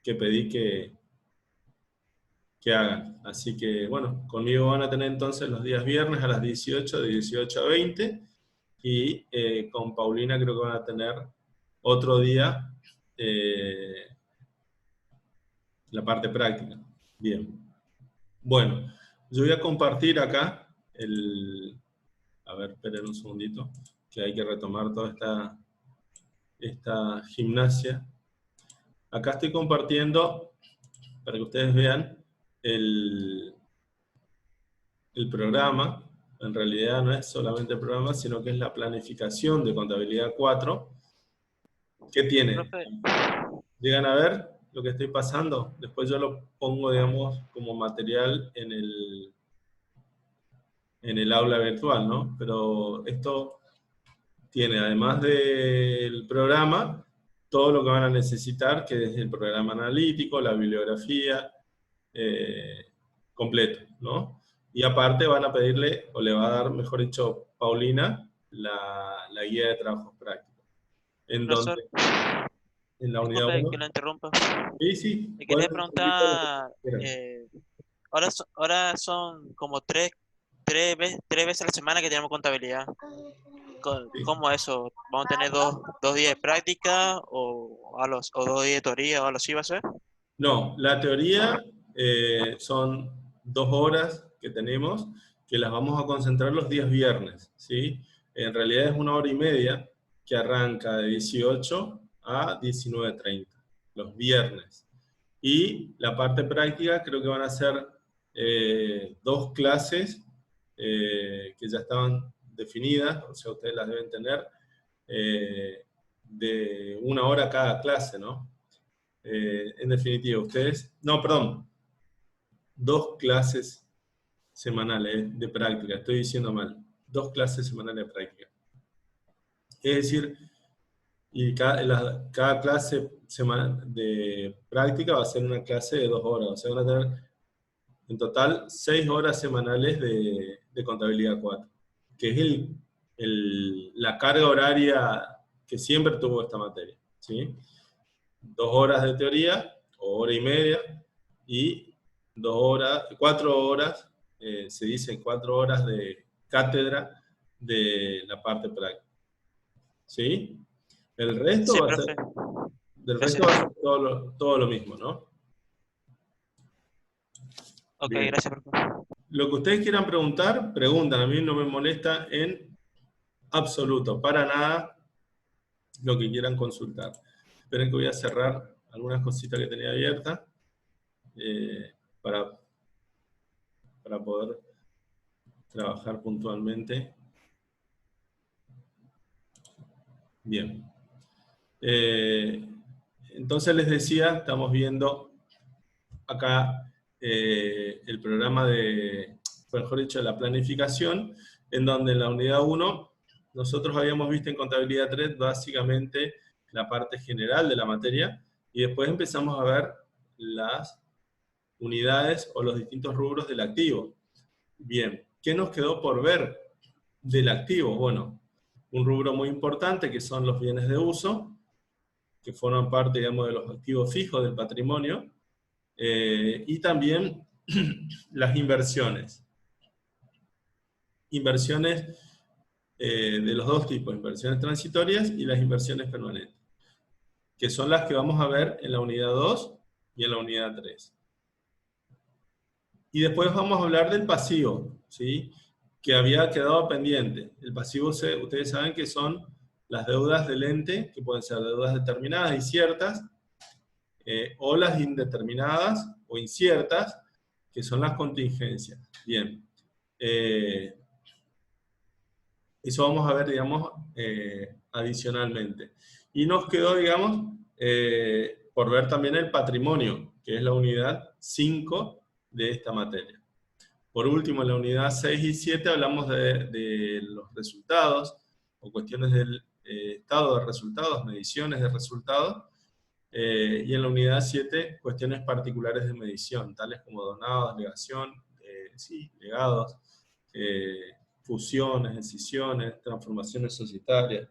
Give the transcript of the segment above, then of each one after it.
que pedí que hagan. Así que, bueno, conmigo van a tener entonces los días viernes a las 18, de 18 a 20, y con Paulina creo que van a tener otro día la parte práctica. Bien. Bueno, yo voy a compartir acá a ver, esperen un segundito, que hay que retomar toda esta gimnasia. Acá estoy compartiendo, para que ustedes vean, el programa. En realidad no es solamente el programa, sino que es la planificación de contabilidad 4. ¿Qué tiene? Profe, ¿Llegan a ver lo que estoy pasando? Después yo lo pongo, digamos, como material en el aula virtual, ¿no? Pero esto tiene, además del programa, todo lo que van a necesitar, que es el programa analítico, la bibliografía, completo, ¿no? Y aparte van a pedirle, o le va a dar, mejor dicho, Paulina, la guía de trabajos prácticos. En profesor, donde, en la unidad disculpe que 1, lo interrumpa. sí, sí, Le pueden quería escribir todo lo que preguntar, quieran. ahora son como tres veces a la semana que tenemos contabilidad. Sí. ¿Cómo eso? ¿Vamos a tener dos días de práctica o 2 días de teoría o algo así va a ser? No, la teoría son 2 horas que tenemos, que las vamos a concentrar los días viernes, ¿sí? En realidad es 1 hora y media que arranca de 18 a 19:30, los viernes. Y la parte práctica creo que van a ser 2 clases que ya estaban definidas, o sea, ustedes las deben tener, de 1 hora cada clase, ¿no? En definitiva, ustedes, no, perdón, 2 clases semanales de práctica, estoy diciendo mal, 2 clases semanales de práctica. Es decir, y cada clase de práctica va a ser una clase de 2 horas, o sea, van a tener en total 6 horas semanales de contabilidad 4, que es la carga horaria que siempre tuvo esta materia, ¿sí? 2 horas de teoría, o 1 hora y media, y 4 horas, se dice 4 horas de cátedra de la parte práctica. ¿Sí? El resto Sí, va a ser, profe. del resto va a Gracias. ser todo lo mismo, ¿no? Ok, Bien. gracias, profe. Lo que ustedes quieran preguntar, preguntan. A mí no me molesta en absoluto, para nada, lo que quieran consultar. Esperen que voy a cerrar algunas cositas que tenía abiertas para poder trabajar puntualmente. Bien. Entonces les decía, estamos viendo acá el programa mejor dicho, la planificación, en donde en la unidad 1 nosotros habíamos visto en contabilidad 3 básicamente la parte general de la materia, y después empezamos a ver las unidades o los distintos rubros del activo. Bien, ¿qué nos quedó por ver del activo? Bueno, un rubro muy importante que son los bienes de uso, que forman parte, digamos, de los activos fijos del patrimonio, y también las inversiones. Inversiones de los dos tipos, inversiones transitorias y las inversiones permanentes, que son las que vamos a ver en la unidad 2 y en la unidad 3. Y después vamos a hablar del pasivo, ¿sí? Que había quedado pendiente. El pasivo, ustedes saben que son las deudas del ente, que pueden ser deudas determinadas y ciertas, o las indeterminadas o inciertas, que son las contingencias. Bien. Eso vamos a ver, digamos, adicionalmente. Y nos quedó, digamos, por ver también el patrimonio, que es la unidad 5 de esta materia. Por último, en la unidad 6 y 7 hablamos de los resultados, o cuestiones del estado de resultados, mediciones de resultados, y en la unidad 7, cuestiones particulares de medición, tales como donados, legación, sí, legados, fusiones, escisiones, transformaciones societarias,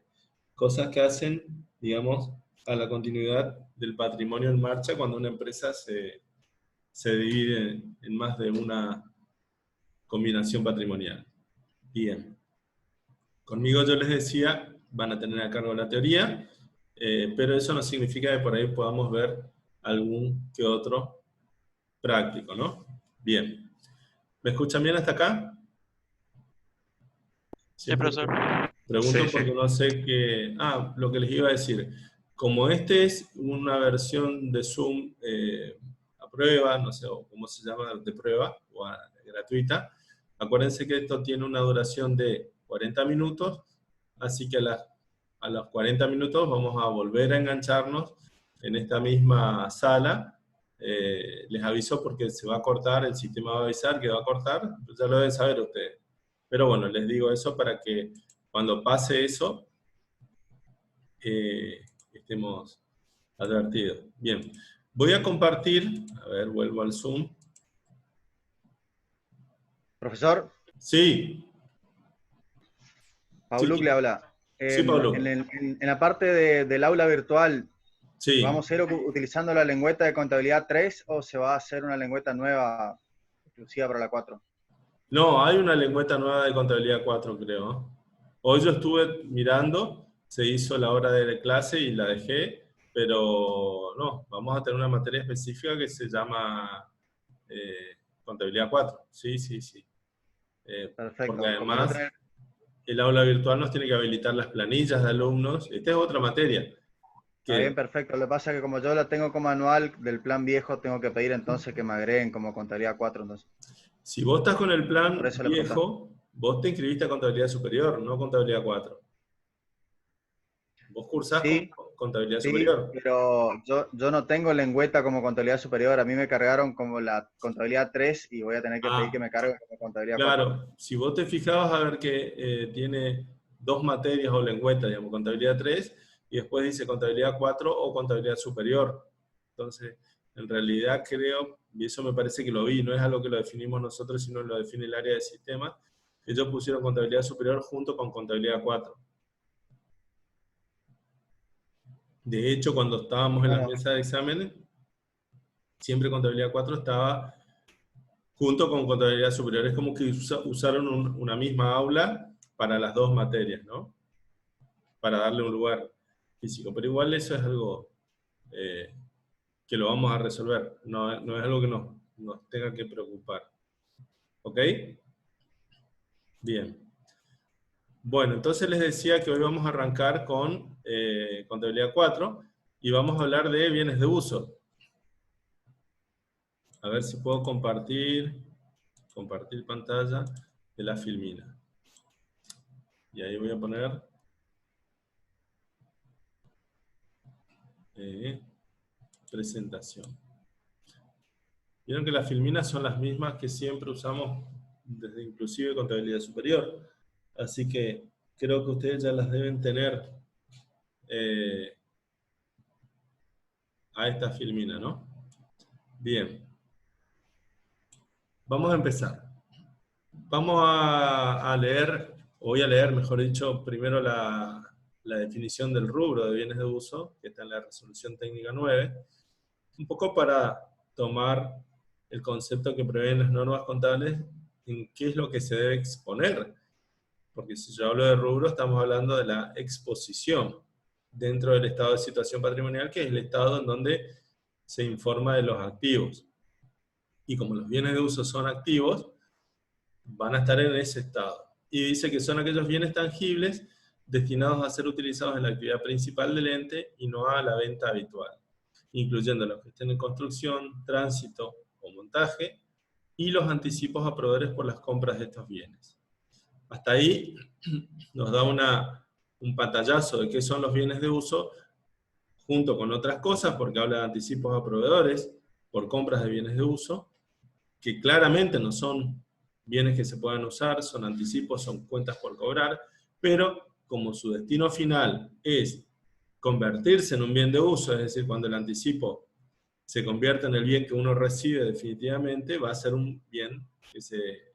cosas que hacen, digamos, a la continuidad del patrimonio en marcha cuando una empresa se divide en más de una combinación patrimonial. Bien. Conmigo yo les decía, van a tener a cargo la teoría, pero eso no significa que por ahí podamos ver algún que otro práctico, ¿no? Bien. ¿Me escuchan bien hasta acá? Sí, Siempre profesor. pregunto Sí, sí. porque no sé qué... Ah, lo que les iba a decir. Como este es una versión de Zoom a prueba, no sé cómo se llama, de prueba, o gratuita, acuérdense que esto tiene una duración de 40 minutos, así que a los 40 minutos vamos a volver a engancharnos en esta misma sala. Les aviso porque se va a cortar, el sistema va a avisar que va a cortar, ya lo deben saber ustedes. Pero bueno, les digo eso para que cuando pase eso, estemos advertidos. Bien, voy a compartir, a ver, vuelvo al Zoom. Profesor, Sí, Pablo sí, le habla. sí, Pablo. En la parte del aula virtual, Sí. ¿vamos a ir utilizando la lengüeta de contabilidad 3 o se va a hacer una lengüeta nueva exclusiva para la 4? No, hay una lengüeta nueva de contabilidad 4, creo. Hoy yo estuve mirando, se hizo la hora de clase y la dejé, pero no, vamos a tener una materia específica que se llama contabilidad 4. Sí, sí, sí. Porque Perfecto. Como no además tener... el aula virtual nos tiene que habilitar las planillas de alumnos. Esta es otra materia. Está bien, Que perfecto. Lo que pasa es que como yo la tengo como anual del plan viejo, tengo que pedir entonces que me agreguen como contabilidad 4. Entonces, si vos estás con el por plan eso le preguntaba. viejo, vos te inscribiste a contabilidad superior, no contabilidad 4. Vos cursás con Sí, contabilidad sí, superior. pero yo no tengo lengüeta como contabilidad superior. A mí me cargaron como la contabilidad 3 y voy a tener que pedir que Ah, me carguen como contabilidad 4. claro. Si vos te fijabas a ver que tiene dos materias o lengüetas, digamos, contabilidad 3, y después dice contabilidad 4 o contabilidad superior. Entonces, en realidad creo, y eso me parece que lo vi, no es algo que lo definimos nosotros, sino lo define el área de sistemas, que ellos pusieron contabilidad superior junto con contabilidad 4. De hecho, cuando estábamos en las No, mesas de exámenes, siempre contabilidad 4 estaba junto con contabilidad superior. Es como que usaron una misma aula para las dos materias, ¿no? Para darle un lugar físico. Pero igual eso es algo eh, que lo vamos a resolver. No, no es algo que nos tenga que preocupar. ¿Ok? Bien. Bueno, entonces les decía que hoy vamos a arrancar con contabilidad 4 y vamos a hablar de bienes de uso. A ver si puedo compartir pantalla de la Filmina. Y ahí voy a poner presentación. Vieron que las filminas son las mismas que siempre usamos desde inclusive contabilidad superior. Así que creo que ustedes ya las deben tener a esta filmina, ¿no? Bien. Vamos a empezar. Vamos a leer, o voy a leer, mejor dicho, primero la definición del rubro de bienes de uso, que está en la resolución técnica 9, un poco para tomar el concepto que prevén las normas contables en qué es lo que se debe exponer. Porque si yo hablo de rubro, estamos hablando de la exposición dentro del estado de situación patrimonial, que es el estado en donde se informa de los activos. Y como los bienes de uso son activos, van a estar en ese estado. Y dice que son aquellos bienes tangibles destinados a ser utilizados en la actividad principal del ente y no a la venta habitual, incluyendo los que estén en construcción, tránsito o montaje, y los anticipos a proveedores por las compras de estos bienes. Hasta ahí nos da un pantallazo de qué son los bienes de uso, junto con otras cosas, porque habla de anticipos a proveedores por compras de bienes de uso, que claramente no son bienes que se puedan usar, son anticipos, son cuentas por cobrar, pero como su destino final es convertirse en un bien de uso, es decir, cuando el anticipo se convierte en el bien que uno recibe definitivamente, va a ser un bien que se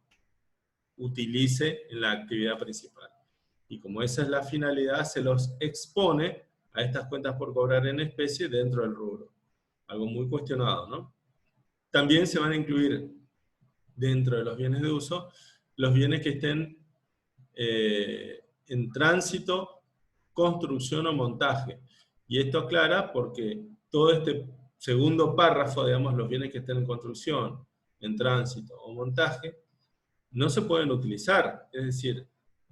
utilice en la actividad principal. Y como esa es la finalidad, se los expone a estas cuentas por cobrar en especie dentro del rubro. Algo muy cuestionado, ¿no? También se van a incluir dentro de los bienes de uso los bienes que estén en tránsito, construcción o montaje. Y esto aclara porque todo este segundo párrafo, digamos, los bienes que estén en construcción, en tránsito o montaje, no se pueden utilizar, es decir,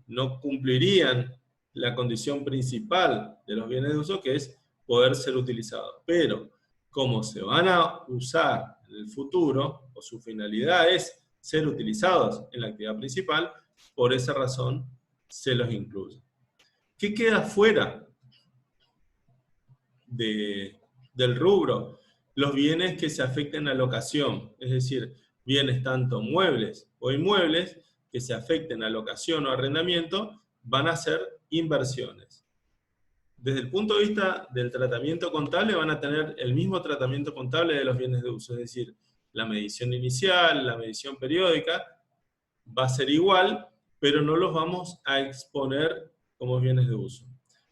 no cumplirían la condición principal de los bienes de uso, que es poder ser utilizados. Pero, como se van a usar en el futuro, o su finalidad es ser utilizados en la actividad principal, por esa razón se los incluye. ¿Qué queda fuera del rubro? Los bienes que se afecten a locación, es decir, bienes tanto muebles o inmuebles que se afecten a locación o arrendamiento, van a ser inversiones. Desde el punto de vista del tratamiento contable, van a tener el mismo tratamiento contable de los bienes de uso, es decir, la medición inicial, la medición periódica, va a ser igual, pero no los vamos a exponer como bienes de uso.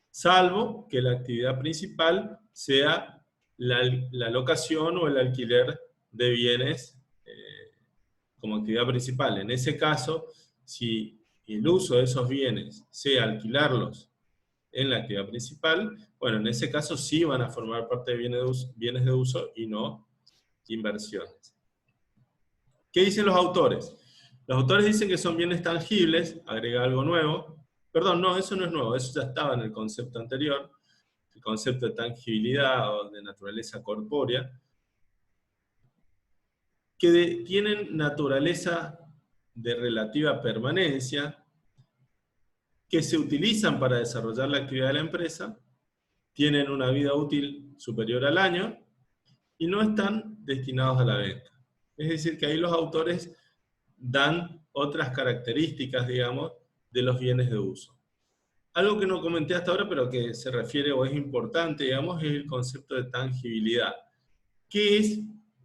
Salvo que la actividad principal sea la locación o el alquiler de bienes como actividad principal. En ese caso, si el uso de esos bienes sea alquilarlos en la actividad principal, bueno, en ese caso sí van a formar parte de bienes de uso y no inversiones. ¿Qué dicen los autores? Los autores dicen que son bienes tangibles, agrega algo nuevo. Perdón, no, eso no es nuevo, eso ya estaba en el concepto anterior, el concepto de tangibilidad o de naturaleza corpórea, que tienen naturaleza de relativa permanencia, que se utilizan para desarrollar la actividad de la empresa, tienen una vida útil superior al año y no están destinados a la venta. Es decir, que ahí los autores dan otras características, digamos, de los bienes de uso. Algo que no comenté hasta ahora, pero que se refiere o es importante, digamos, es el concepto de tangibilidad. ¿Qué es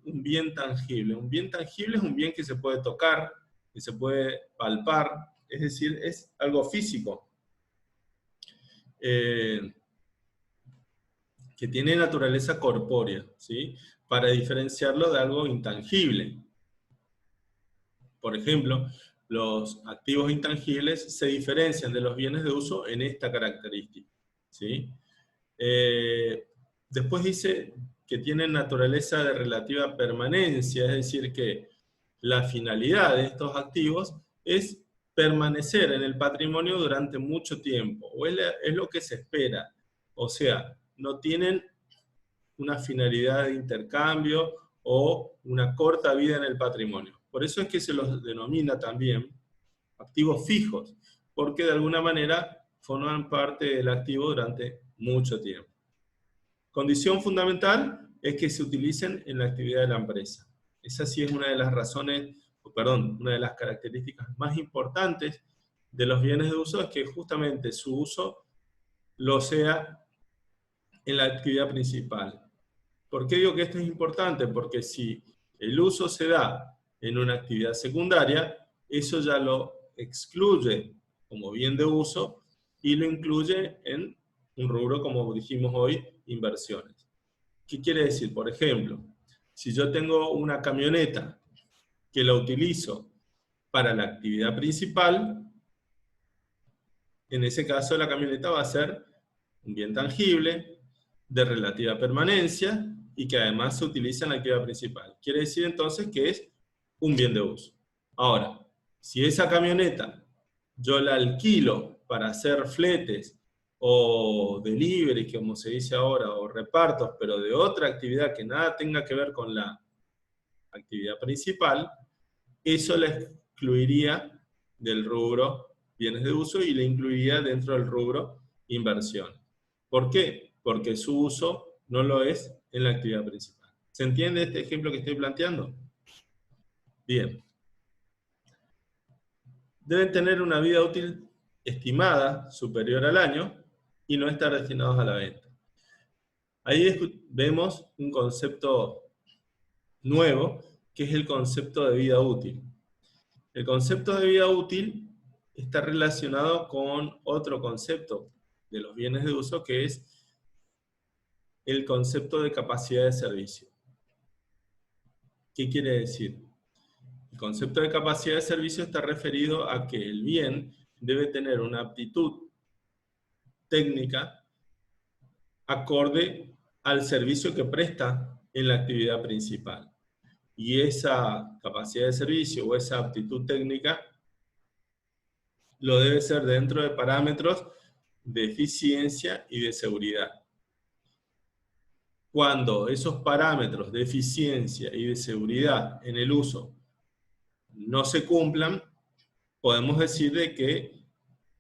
un bien tangible? Un bien tangible es un bien que se puede tocar, que se puede palpar, es decir, es algo físico, que tiene naturaleza corpórea, ¿sí? Para diferenciarlo de algo intangible. Por ejemplo, los activos intangibles se diferencian de los bienes de uso en esta característica, ¿sí? Después dice que tienen naturaleza de relativa permanencia, es decir, que la finalidad de estos activos es permanecer en el patrimonio durante mucho tiempo, o es lo que se espera. O sea, no tienen una finalidad de intercambio o una corta vida en el patrimonio. Por eso es que se los denomina también activos fijos, porque de alguna manera forman parte del activo durante mucho tiempo. Condición fundamental es que se utilicen en la actividad de la empresa. Esa sí es una de las razones, una de las características más importantes de los bienes de uso, es que justamente su uso lo sea en la actividad principal. ¿Por qué digo que esto es importante? Porque si el uso se da en una actividad secundaria, eso ya lo excluye como bien de uso y lo incluye en un rubro, como dijimos hoy, inversiones. ¿Qué quiere decir? Por ejemplo, si yo tengo una camioneta que la utilizo para la actividad principal, en ese caso la camioneta va a ser un bien tangible, de relativa permanencia, y que además se utiliza en la actividad principal. Quiere decir entonces que es un bien de uso. Ahora, si esa camioneta yo la alquilo para hacer fletes o delivery, como se dice ahora, o repartos, pero de otra actividad que nada tenga que ver con la actividad principal, eso la excluiría del rubro bienes de uso y la incluiría dentro del rubro inversión. ¿Por qué? Porque su uso no lo es en la actividad principal. ¿Se entiende este ejemplo que estoy planteando? Bien. Deben tener una vida útil estimada superior al año y no estar destinados a la venta. Ahí vemos un concepto nuevo, que es el concepto de vida útil. El concepto de vida útil está relacionado con otro concepto de los bienes de uso, que es el concepto de capacidad de servicio. ¿Qué quiere decir? El concepto de capacidad de servicio está referido a que el bien debe tener una aptitud técnica acorde al servicio que presta en la actividad principal. Y esa capacidad de servicio o esa aptitud técnica lo debe ser dentro de parámetros de eficiencia y de seguridad. Cuando esos parámetros de eficiencia y de seguridad en el uso no se cumplan, podemos decir de que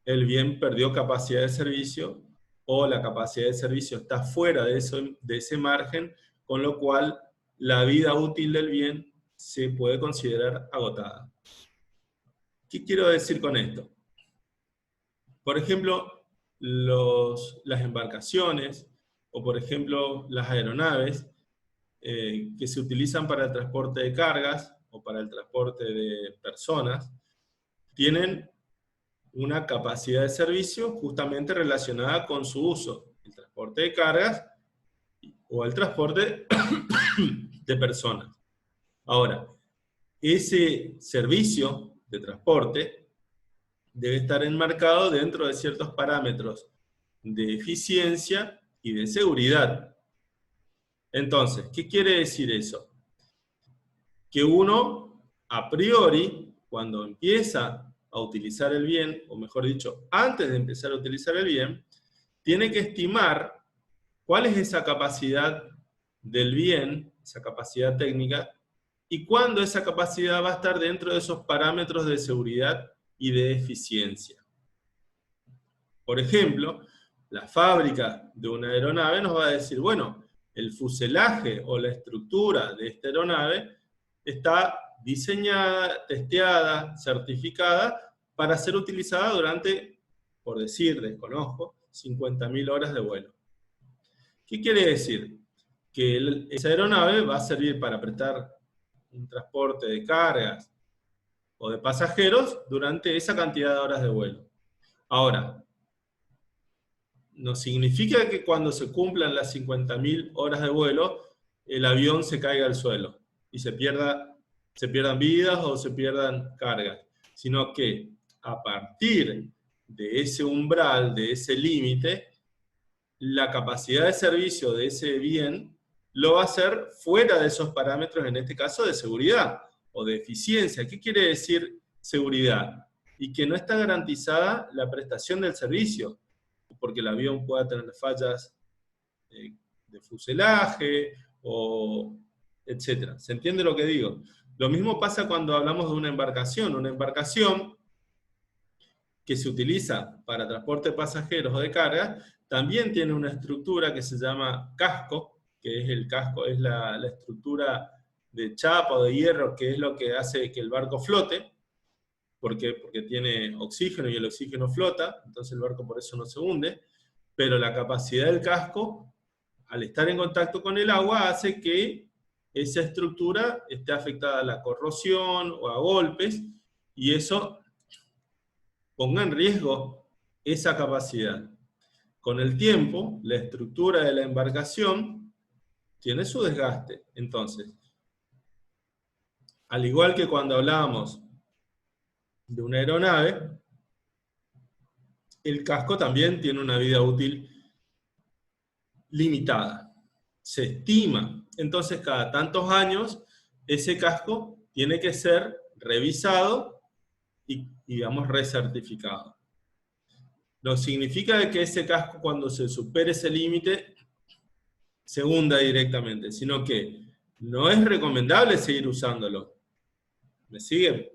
el bien perdió capacidad de servicio o la capacidad de servicio está fuera de ese margen, con lo cual la vida útil del bien se puede considerar agotada. ¿Qué quiero decir con esto? Por ejemplo, las embarcaciones o por ejemplo las aeronaves que se utilizan para el transporte de cargas o para el transporte de personas, tienen una capacidad de servicio justamente relacionada con su uso, el transporte de cargas o el transporte de personas. Ahora, ese servicio de transporte debe estar enmarcado dentro de ciertos parámetros de eficiencia y de seguridad. Entonces, ¿qué quiere decir eso? Que uno, a priori, cuando empieza a utilizar el bien, o mejor dicho, antes de empezar a utilizar el bien, tiene que estimar cuál es esa capacidad del bien, esa capacidad técnica, y cuándo esa capacidad va a estar dentro de esos parámetros de seguridad y de eficiencia. Por ejemplo, la fábrica de una aeronave nos va a decir, bueno, el fuselaje o la estructura de esta aeronave está diseñada, testeada, certificada para ser utilizada durante, por decir, desconozco, 50.000 horas de vuelo. ¿Qué quiere decir? Que esa aeronave va a servir para prestar un transporte de cargas o de pasajeros durante esa cantidad de horas de vuelo. Ahora, no significa que cuando se cumplan las 50.000 horas de vuelo, el avión se caiga al suelo y se pierdan vidas o se pierdan cargas, sino que a partir de ese umbral, de ese límite, la capacidad de servicio de ese bien lo va a hacer fuera de esos parámetros, en este caso de seguridad o de eficiencia. ¿Qué quiere decir seguridad? Y que no está garantizada la prestación del servicio, porque el avión pueda tener fallas de fuselaje, o etcétera. ¿Se entiende lo que digo? Lo mismo pasa cuando hablamos de una embarcación. Una embarcación que se utiliza para transporte de pasajeros o de carga, también tiene una estructura que se llama casco, que es el casco, es la estructura de chapa o de hierro, que es lo que hace que el barco flote. ¿Por qué? Porque tiene oxígeno y el oxígeno flota, entonces el barco por eso no se hunde, pero la capacidad del casco, al estar en contacto con el agua, hace que esa estructura esté afectada a la corrosión o a golpes, y eso ponga en riesgo esa capacidad. Con el tiempo, la estructura de la embarcación tiene su desgaste. Entonces, al igual que cuando hablábamos de una aeronave, el casco también tiene una vida útil limitada. Se estima. Entonces, cada tantos años, ese casco tiene que ser revisado y, digamos, recertificado. No significa que ese casco, cuando se supere ese límite, se hunda directamente, sino que no es recomendable seguir usándolo. ¿Me siguen?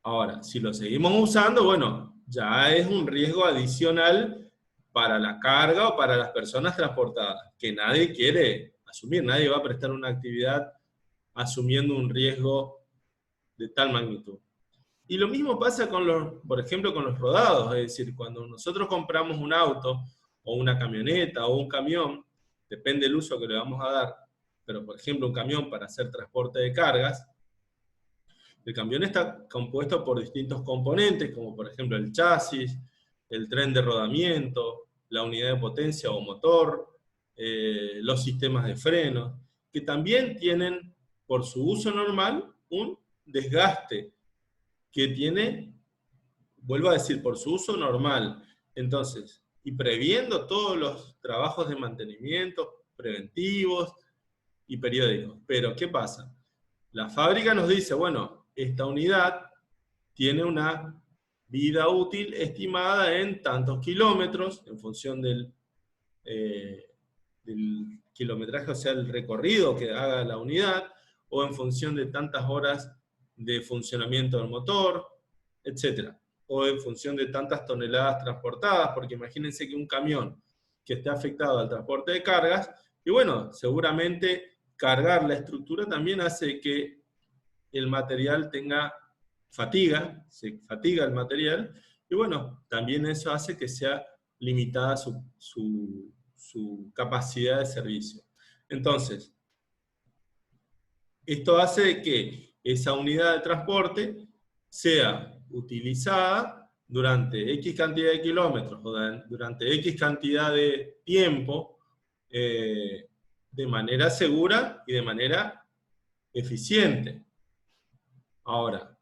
Ahora, si lo seguimos usando, bueno, ya es un riesgo adicional para la carga o para las personas transportadas, que nadie quiere asumir, nadie va a prestar una actividad asumiendo un riesgo de tal magnitud. Y lo mismo pasa con por ejemplo, con los rodados, es decir, cuando nosotros compramos un auto, o una camioneta, o un camión, depende del uso que le vamos a dar, pero por ejemplo un camión para hacer transporte de cargas, el camión está compuesto por distintos componentes, como por ejemplo el chasis, el tren de rodamiento, la unidad de potencia o motor, los sistemas de freno, que también tienen, por su uso normal, un desgaste que tiene, vuelvo a decir, por su uso normal. Entonces, y previendo todos los trabajos de mantenimiento preventivos y periódicos. Pero, ¿qué pasa? La fábrica nos dice, bueno, esta unidad tiene una vida útil estimada en tantos kilómetros, en función del kilometraje, o sea, el recorrido que haga la unidad, o en función de tantas horas de funcionamiento del motor, etc. O en función de tantas toneladas transportadas, porque imagínense que un camión que esté afectado al transporte de cargas, y bueno, seguramente cargar la estructura también hace que el material tenga fatiga, se fatiga el material, y bueno, también eso hace que sea limitada su capacidad de servicio. Entonces, esto hace que esa unidad de transporte sea utilizada durante X cantidad de kilómetros o durante X cantidad de tiempo de manera segura y de manera eficiente. Ahora,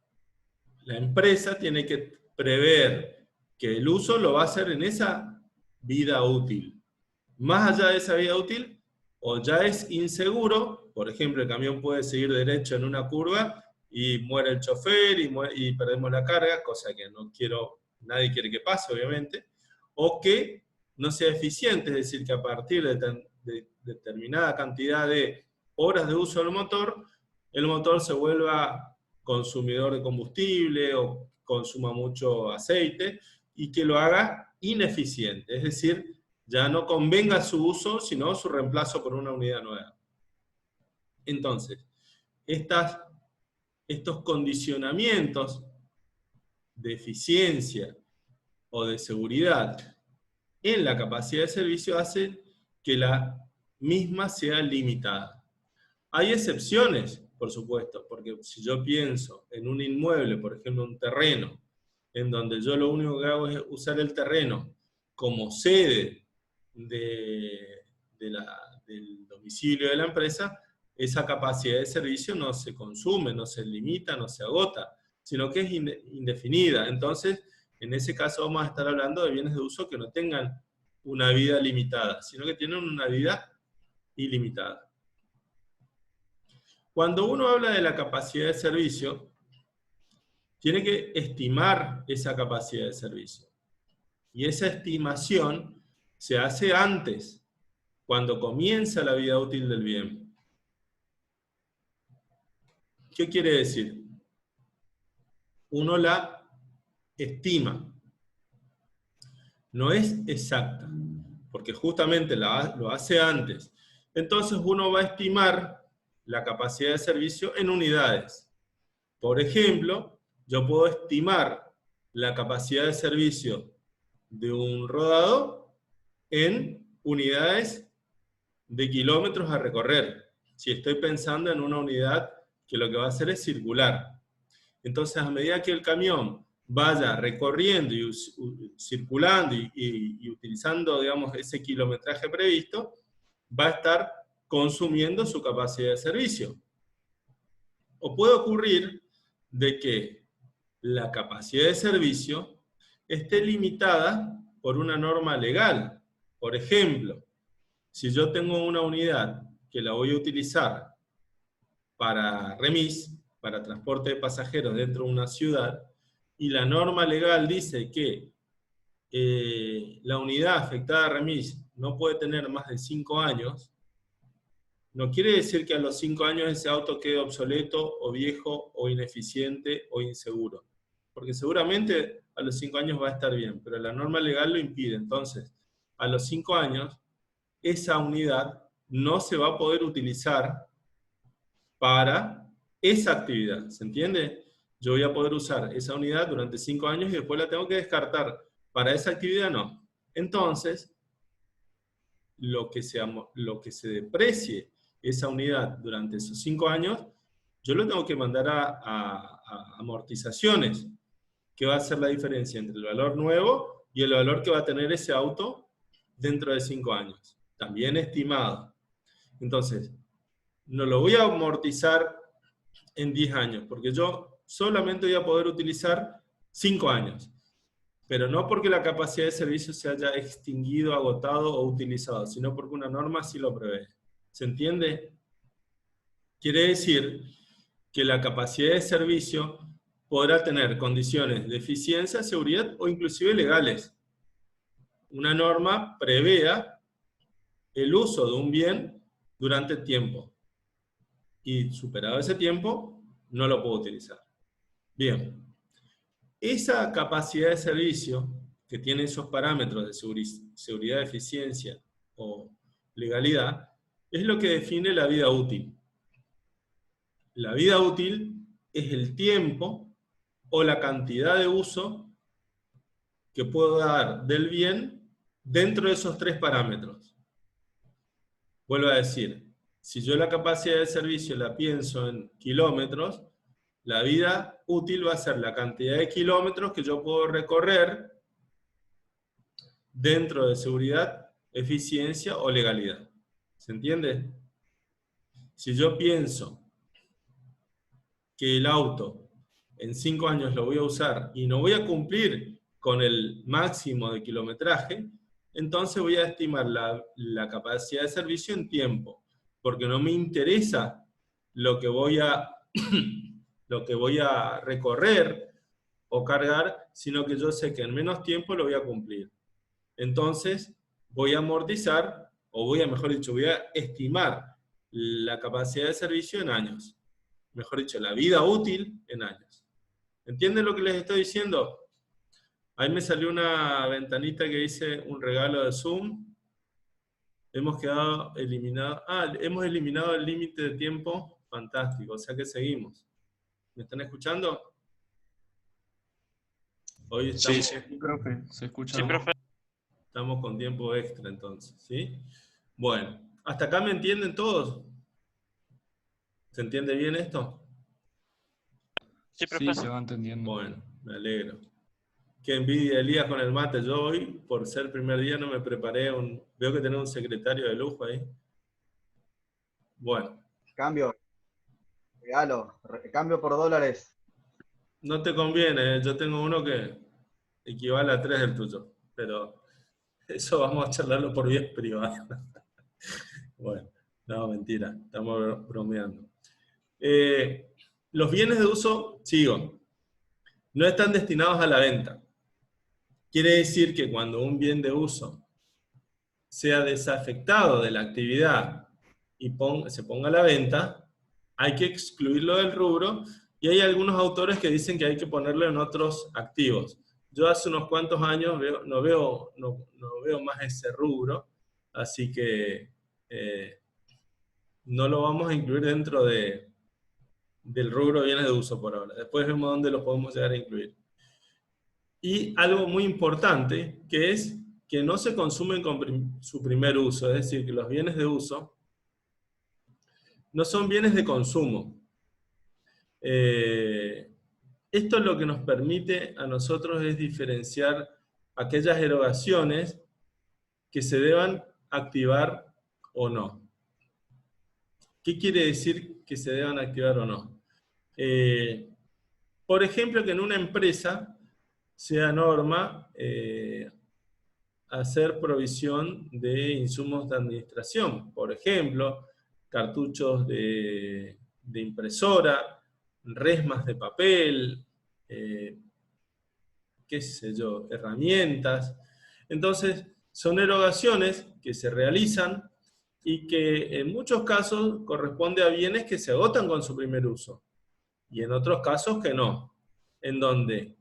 la empresa tiene que prever que el uso lo va a hacer en esa vida útil. Más allá de esa vida útil, o ya es inseguro, por ejemplo, el camión puede seguir derecho en una curva y muere el chofer y perdemos la carga, cosa que nadie quiere que pase, obviamente, o que no sea eficiente, es decir, que a partir de determinada cantidad de horas de uso del motor, el motor se vuelva consumidor de combustible o consuma mucho aceite y que lo haga ineficiente, es decir, ya no convenga su uso, sino su reemplazo por una unidad nueva. Entonces, estos condicionamientos de eficiencia o de seguridad en la capacidad de servicio hacen que la misma sea limitada. Hay excepciones, por supuesto, porque si yo pienso en un inmueble, por ejemplo, un terreno, en donde yo lo único que hago es usar el terreno como sede del domicilio de la empresa, esa capacidad de servicio no se consume, no se limita, no se agota, sino que es indefinida. Entonces, en ese caso vamos a estar hablando de bienes de uso que no tengan una vida limitada, sino que tienen una vida ilimitada. Cuando uno habla de la capacidad de servicio, tiene que estimar esa capacidad de servicio. Y esa estimación se hace antes, cuando comienza la vida útil del bien. ¿Qué quiere decir? Uno la estima. No es exacta, porque justamente lo hace antes. Entonces uno va a estimar la capacidad de servicio en unidades. Por ejemplo, yo puedo estimar la capacidad de servicio de un rodado en unidades de kilómetros a recorrer. Si estoy pensando en una unidad que lo que va a hacer es circular. Entonces, a medida que el camión vaya recorriendo y circulando y utilizando, digamos, ese kilometraje previsto, va a estar consumiendo su capacidad de servicio. O puede ocurrir de que la capacidad de servicio esté limitada por una norma legal. Por ejemplo, si yo tengo una unidad que la voy a utilizar para remis, para transporte de pasajeros dentro de una ciudad, y la norma legal dice que la unidad afectada a remis no puede tener más de 5 años, no quiere decir que a los 5 años ese auto quede obsoleto, o viejo, o ineficiente, o inseguro. Porque seguramente a los 5 años va a estar bien, pero la norma legal lo impide. Entonces, a los 5 años, esa unidad no se va a poder utilizar para esa actividad, ¿se entiende? Yo voy a poder usar esa unidad durante 5 años y después la tengo que descartar. Para esa actividad no. Entonces, lo que se deprecie esa unidad durante esos 5 años, yo lo tengo que mandar a amortizaciones, que va a ser la diferencia entre el valor nuevo y el valor que va a tener ese auto dentro de 5 años. también estimado. Entonces, no lo voy a amortizar en 10 años, porque yo solamente voy a poder utilizar 5 años. Pero no porque la capacidad de servicio se haya extinguido, agotado o utilizado, sino porque una norma sí lo prevé. ¿Se entiende? Quiere decir que la capacidad de servicio podrá tener condiciones de eficiencia, seguridad o inclusive legales. Una norma prevea el uso de un bien durante tiempo. Y superado ese tiempo, no lo puedo utilizar. Bien. Esa capacidad de servicio, que tiene esos parámetros de seguridad, eficiencia o legalidad, es lo que define la vida útil. La vida útil es el tiempo o la cantidad de uso que puedo dar del bien dentro de esos 3 parámetros. Vuelvo a decir, si yo la capacidad de servicio la pienso en kilómetros, la vida útil va a ser la cantidad de kilómetros que yo puedo recorrer dentro de seguridad, eficiencia o legalidad. ¿Se entiende? Si yo pienso que el auto en 5 años lo voy a usar y no voy a cumplir con el máximo de kilometraje, entonces voy a estimar la capacidad de servicio en tiempo, porque no me interesa lo que voy a recorrer o cargar, sino que yo sé que en menos tiempo lo voy a cumplir. Entonces, voy a amortizar, o voy a estimar la capacidad de servicio en años. Mejor dicho, la vida útil en años. ¿Entienden lo que les estoy diciendo? Ahí me salió una ventanita que dice un regalo de Zoom. Hemos eliminado el límite de tiempo. Fantástico, o sea que seguimos. ¿Me están escuchando? Hoy estamos, Sí, profe, se escucha. Sí, profe. estamos con tiempo extra entonces, ¿sí? Bueno, ¿hasta acá me entienden todos? ¿Se entiende bien esto? Sí, profe. Sí, se va entendiendo. Bueno, me alegro. Qué envidia Elías con el mate. Yo hoy, por ser el primer día, no me preparé Veo que tenés un secretario de lujo ahí. Bueno. Cambio. Regalo. Cambio por dólares. No te conviene, yo tengo uno que equivale a 3 del tuyo, pero eso vamos a charlarlo por vías privadas. Bueno, no, mentira, estamos bromeando. Los bienes de uso, sigo, no están destinados a la venta. Quiere decir que cuando un bien de uso sea desafectado de la actividad y se ponga a la venta, hay que excluirlo del rubro, y hay algunos autores que dicen que hay que ponerlo en otros activos. Yo hace unos cuantos años no veo más ese rubro, así que no lo vamos a incluir dentro del rubro bienes de uso por ahora. Después vemos dónde lo podemos llegar a incluir. Y algo muy importante, que es que no se consumen con su primer uso, es decir, que los bienes de uso no son bienes de consumo. Esto lo que nos permite a nosotros es diferenciar aquellas erogaciones que se deban activar o no. ¿Qué quiere decir que se deban activar o no? Por ejemplo, que en una empresa sea norma hacer provisión de insumos de administración. Por ejemplo, cartuchos de impresora, resmas de papel, qué sé yo, herramientas. Entonces, son erogaciones que se realizan y que en muchos casos corresponde a bienes que se agotan con su primer uso, y en otros casos que no, en donde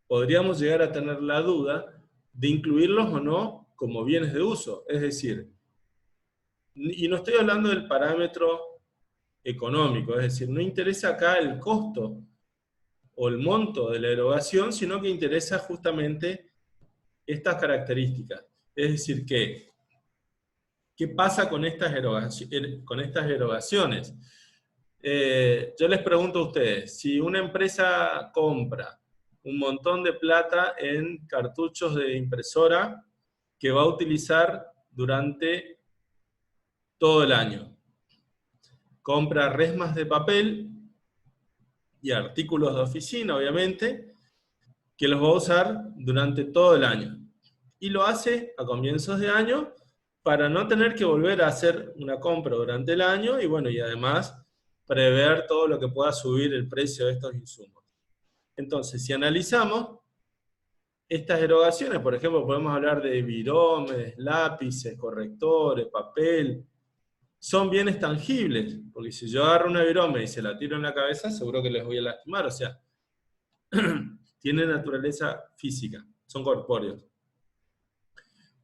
podríamos llegar a tener la duda de incluirlos o no como bienes de uso. Es decir, y no estoy hablando del parámetro económico, es decir, no interesa acá el costo o el monto de la erogación, sino que interesa justamente estas características. Es decir, ¿qué pasa con estas erogaciones? Yo les pregunto a ustedes, si una empresa compra un montón de plata en cartuchos de impresora que va a utilizar durante todo el año. Compra resmas de papel y artículos de oficina, obviamente, que los va a usar durante todo el año. Y lo hace a comienzos de año para no tener que volver a hacer una compra durante el año y bueno, y además prever todo lo que pueda subir el precio de estos insumos. Entonces, si analizamos estas erogaciones, por ejemplo, podemos hablar de viromes, lápices, correctores, papel, son bienes tangibles, porque si yo agarro una virome y se la tiro en la cabeza, seguro que les voy a lastimar, o sea, tienen naturaleza física, son corpóreos.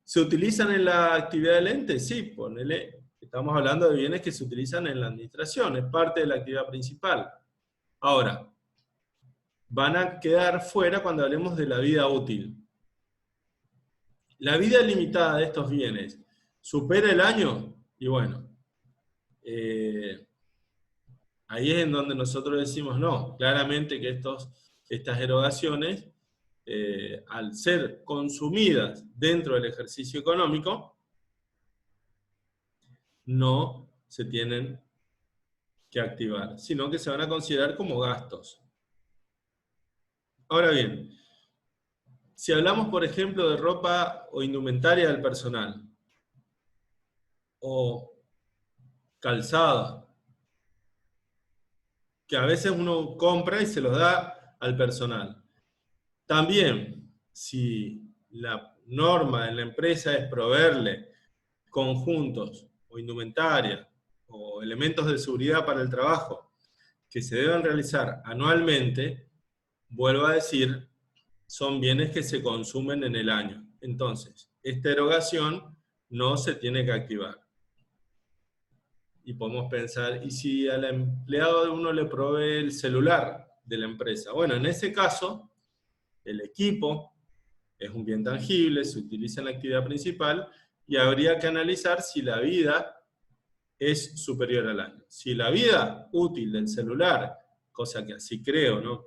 ¿Se utilizan en la actividad del ente? Sí, ponele, estamos hablando de bienes que se utilizan en la administración, es parte de la actividad principal. Ahora, van a quedar fuera cuando hablemos de la vida útil. La vida limitada de estos bienes supera el año, y bueno, ahí es en donde nosotros decimos no, claramente que estas erogaciones, al ser consumidas dentro del ejercicio económico, no se tienen que activar, sino que se van a considerar como gastos. Ahora bien, si hablamos, por ejemplo, de ropa o indumentaria del personal, o calzado, que a veces uno compra y se los da al personal. También, si la norma en la empresa es proveerle conjuntos o indumentaria o elementos de seguridad para el trabajo que se deben realizar anualmente, vuelvo a decir, son bienes que se consumen en el año. Entonces, esta erogación no se tiene que activar. Y podemos pensar, ¿y si al empleado de uno le provee el celular de la empresa? Bueno, en ese caso, el equipo es un bien tangible, se utiliza en la actividad principal, y habría que analizar si la vida es superior al año. Si la vida útil del celular, cosa que así creo, ¿no?,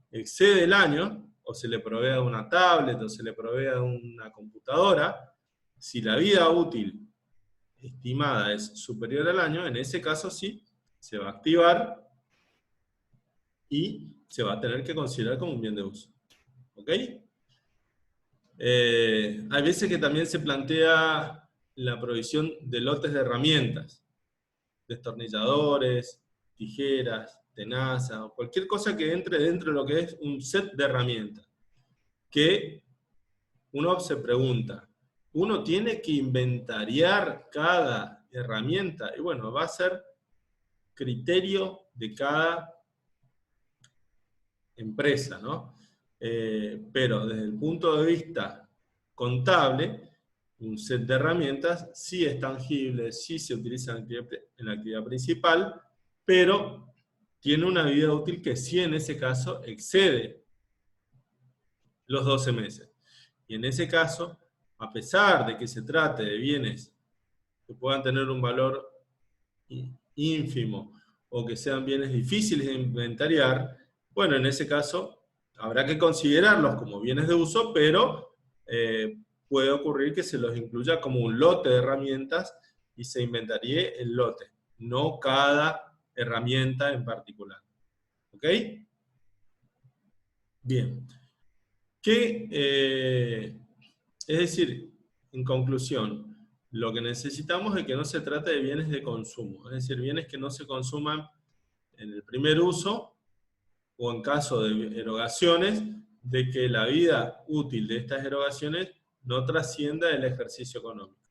excede el año, o se le provee una tablet, o se le provee una computadora, si la vida útil estimada es superior al año, en ese caso sí, se va a activar y se va a tener que considerar como un bien de uso. ¿Ok? Hay veces que también se plantea la provisión de lotes de herramientas, destornilladores, tijeras, tenazas, o cualquier cosa que entre dentro de lo que es un set de herramientas. Que uno se pregunta, ¿uno tiene que inventariar cada herramienta? Y bueno, va a ser criterio de cada empresa, ¿no? Pero desde el punto de vista contable, un set de herramientas sí es tangible, sí se utiliza en la actividad principal, pero tiene una vida útil que sí en ese caso excede los 12 meses. Y en ese caso, a pesar de que se trate de bienes que puedan tener un valor ínfimo o que sean bienes difíciles de inventariar, bueno, en ese caso habrá que considerarlos como bienes de uso, pero puede ocurrir que se los incluya como un lote de herramientas y se inventaríe el lote, no cada herramienta en particular. ¿Ok? Bien. Es decir, en conclusión, lo que necesitamos es que no se trate de bienes de consumo, es decir, bienes que no se consuman en el primer uso, o en caso de erogaciones, de que la vida útil de estas erogaciones no trascienda el ejercicio económico.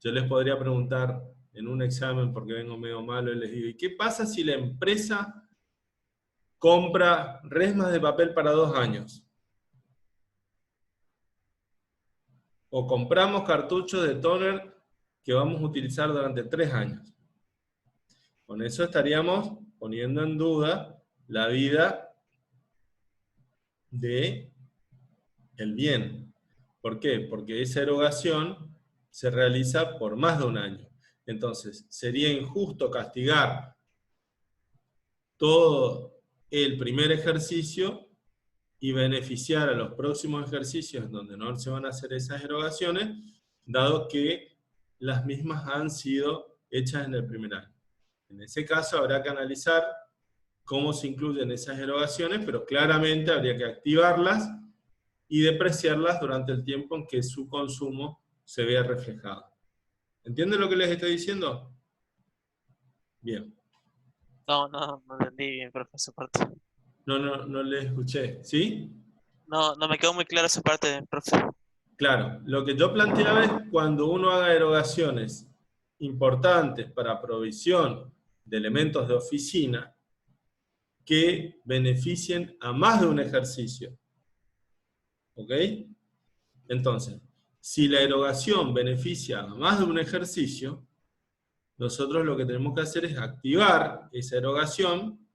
Yo les podría preguntar en un examen, porque vengo medio malo, y les digo, ¿y qué pasa si la empresa compra resmas de papel para 2 años? O compramos cartuchos de tóner que vamos a utilizar durante 3 años. Con eso estaríamos poniendo en duda la vida del bien. ¿Por qué? Porque esa erogación se realiza por más de 1 año. Entonces, sería injusto castigar todo el primer ejercicio y beneficiar a los próximos ejercicios donde no se van a hacer esas erogaciones dado que las mismas han sido hechas en el primer año. En ese caso habrá que analizar cómo se incluyen esas erogaciones, pero claramente habría que activarlas y depreciarlas durante el tiempo en que su consumo se vea reflejado. ¿Entienden lo que les estoy diciendo? Bien. No entendí bien, profe, esa parte. No les escuché, ¿sí? No me quedó muy clara esa parte, profe. Claro, lo que yo planteaba es cuando uno haga erogaciones importantes para provisión de elementos de oficina que beneficien a más de un ejercicio. ¿Ok? Entonces, si la erogación beneficia a más de un ejercicio, nosotros lo que tenemos que hacer es activar esa erogación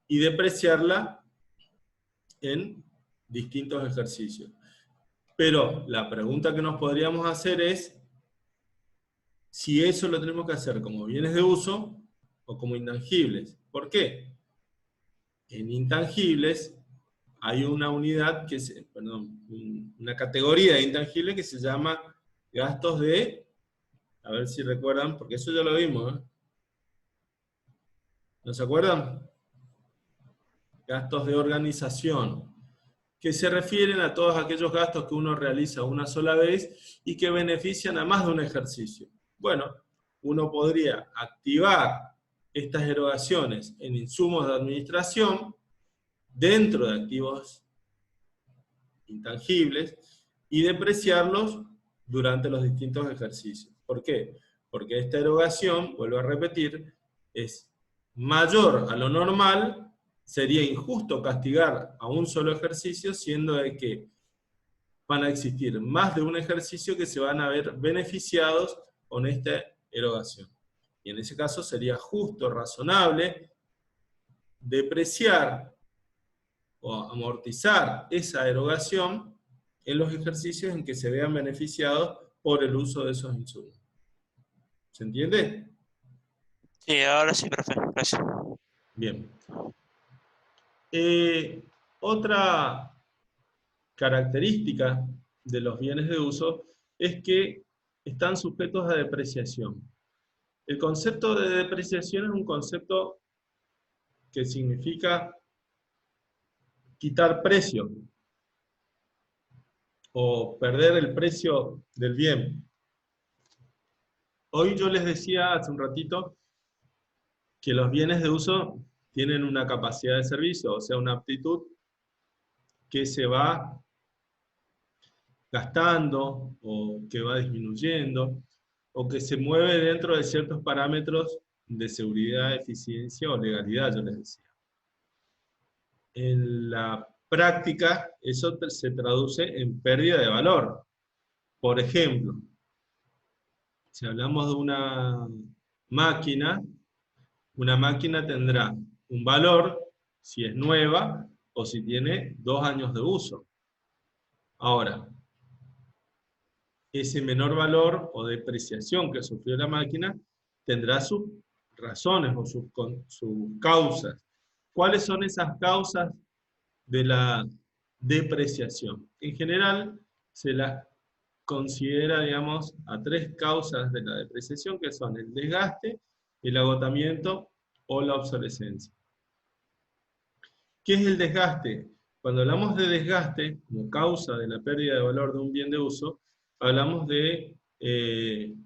y depreciarla en distintos ejercicios. Pero la pregunta que nos podríamos hacer es si eso lo tenemos que hacer como bienes de uso o como intangibles. ¿Por qué? En intangibles hay una unidad una categoría de intangibles que se llama gastos de, a ver si recuerdan, porque eso ya lo vimos, ¿eh? ¿No se acuerdan? Gastos de organización, que se refieren a todos aquellos gastos que uno realiza una sola vez y que benefician a más de un ejercicio. Bueno, uno podría activar estas erogaciones en insumos de administración dentro de activos intangibles y depreciarlos durante los distintos ejercicios. ¿Por qué? Porque esta erogación, vuelvo a repetir, es mayor a lo normal. Sería injusto castigar a un solo ejercicio, siendo de que van a existir más de un ejercicio que se van a ver beneficiados con esta erogación. Y en ese caso sería justo, razonable, depreciar o amortizar esa erogación en los ejercicios en que se vean beneficiados por el uso de esos insumos. ¿Se entiende? Sí, ahora sí, profe. Gracias. Bien. Otra característica de los bienes de uso es que están sujetos a depreciación. El concepto de depreciación es un concepto que significa quitar precio o perder el precio del bien. Hoy yo les decía hace un ratito que los bienes de uso tienen una capacidad de servicio, o sea, una aptitud que se va gastando o que va disminuyendo o que se mueve dentro de ciertos parámetros de seguridad, eficiencia o legalidad, yo les decía. En la práctica, eso se traduce en pérdida de valor. Por ejemplo, si hablamos de una máquina tendrá un valor si es nueva o si tiene 2 años de uso. Ahora, ese menor valor o depreciación que sufrió la máquina tendrá sus razones o sus causas. ¿Cuáles son esas causas de la depreciación? En general, se las considera, digamos, a 3 causas de la depreciación, que son el desgaste, el agotamiento o la obsolescencia. ¿Qué es el desgaste? Cuando hablamos de desgaste, como causa de la pérdida de valor de un bien de uso, hablamos de el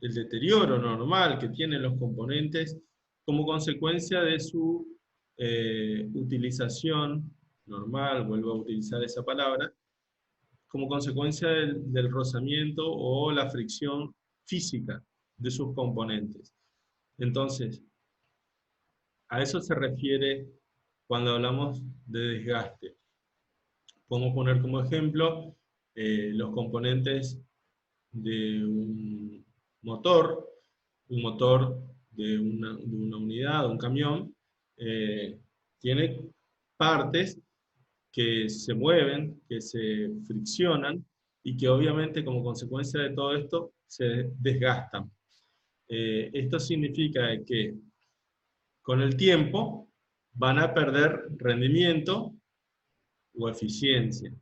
deterioro normal que tienen los componentes como consecuencia de su utilización normal, vuelvo a utilizar esa palabra, como consecuencia del rozamiento o la fricción física de sus componentes. Entonces, a eso se refiere cuando hablamos de desgaste. Podemos poner como ejemplo los componentes de un motor de una unidad, de un camión, tiene partes que se mueven, que se friccionan, y que obviamente como consecuencia de todo esto se desgastan. Esto significa que con el tiempo van a perder rendimiento o eficiencia.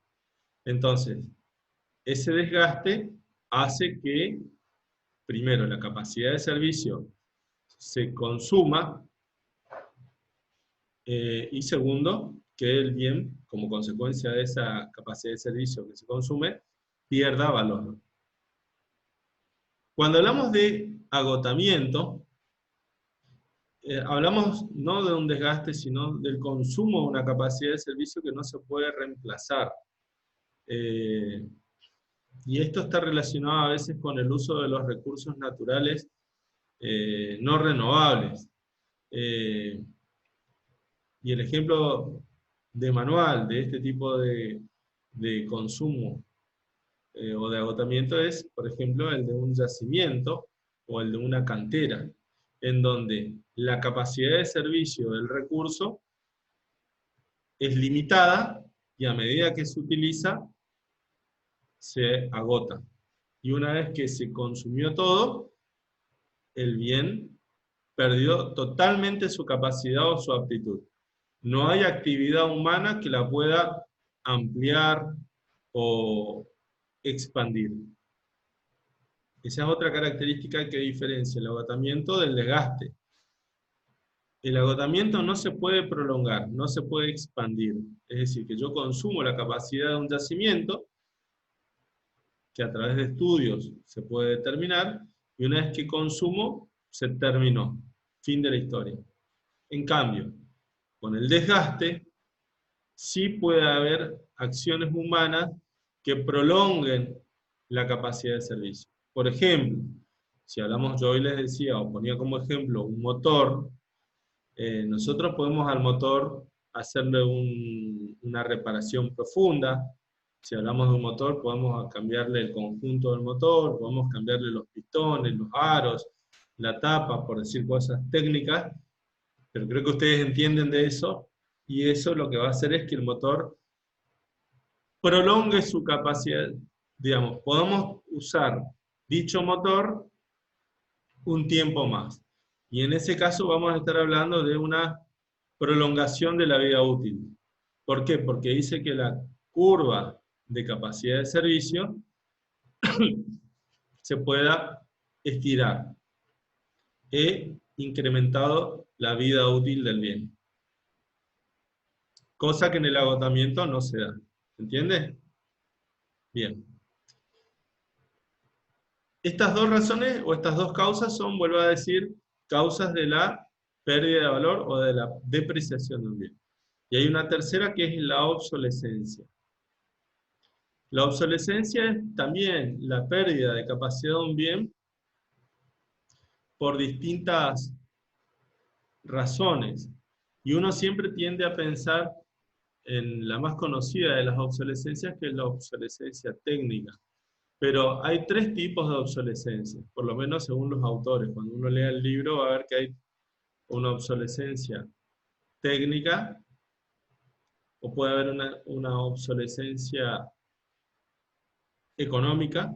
Entonces, ese desgaste hace que, primero, la capacidad de servicio se consuma, y segundo, que el bien, como consecuencia de esa capacidad de servicio que se consume, pierda valor. Cuando hablamos de agotamiento, hablamos no de un desgaste, sino del consumo de una capacidad de servicio que no se puede reemplazar. Y esto está relacionado a veces con el uso de los recursos naturales no renovables. Y el ejemplo de manual de este tipo de consumo o de agotamiento es, por ejemplo, el de un yacimiento o el de una cantera, en donde la capacidad de servicio del recurso es limitada y a medida que se utiliza, se agota. Y una vez que se consumió todo, el bien perdió totalmente su capacidad o su aptitud. No hay actividad humana que la pueda ampliar o expandir. Esa es otra característica que diferencia el agotamiento del desgaste. El agotamiento no se puede prolongar, no se puede expandir. Es decir, que yo consumo la capacidad de un yacimiento, que a través de estudios se puede determinar, y una vez que consumo, se terminó. Fin de la historia. En cambio, con el desgaste, sí puede haber acciones humanas que prolonguen la capacidad de servicio. Por ejemplo, si hablamos, yo hoy les decía, o ponía como ejemplo, un motor, nosotros podemos al motor hacerle una reparación profunda. Si hablamos de un motor, podemos cambiarle el conjunto del motor, podemos cambiarle los pistones, los aros, la tapa, por decir cosas técnicas, pero creo que ustedes entienden de eso, y eso lo que va a hacer es que el motor prolongue su capacidad. Digamos, podemos usar dicho motor un tiempo más. Y en ese caso vamos a estar hablando de una prolongación de la vida útil. ¿Por qué? Porque dice que la curva de capacidad de servicio se pueda estirar. He incrementado la vida útil del bien. Cosa que en el agotamiento no se da. ¿Entiendes? Bien. Estas dos razones o estas dos causas son, vuelvo a decir, causas de la pérdida de valor o de la depreciación de un bien. Y hay una tercera que es la obsolescencia. La obsolescencia es también la pérdida de capacidad de un bien por distintas razones. Y uno siempre tiende a pensar en la más conocida de las obsolescencias, que es la obsolescencia técnica. Pero hay tres tipos de obsolescencia, por lo menos según los autores. Cuando uno lea el libro va a ver que hay una obsolescencia técnica, o puede haber una obsolescencia económica,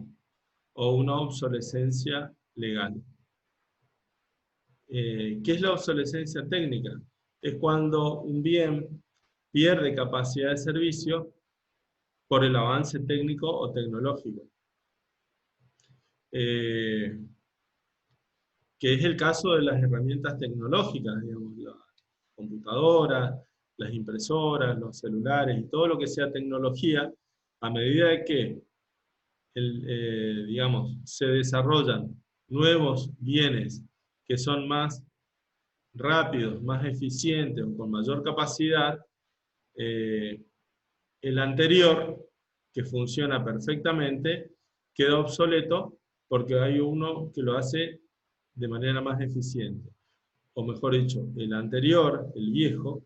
o una obsolescencia legal. ¿Qué es la obsolescencia técnica? Es cuando un bien pierde capacidad de servicio por el avance técnico o tecnológico. Que es el caso de las herramientas tecnológicas, digamos, las computadoras, las impresoras, los celulares y todo lo que sea tecnología, a medida de que digamos, se desarrollan nuevos bienes que son más rápidos, más eficientes o con mayor capacidad, el anterior, que funciona perfectamente, queda obsoleto porque hay uno que lo hace de manera más eficiente. O mejor dicho, el anterior, el viejo,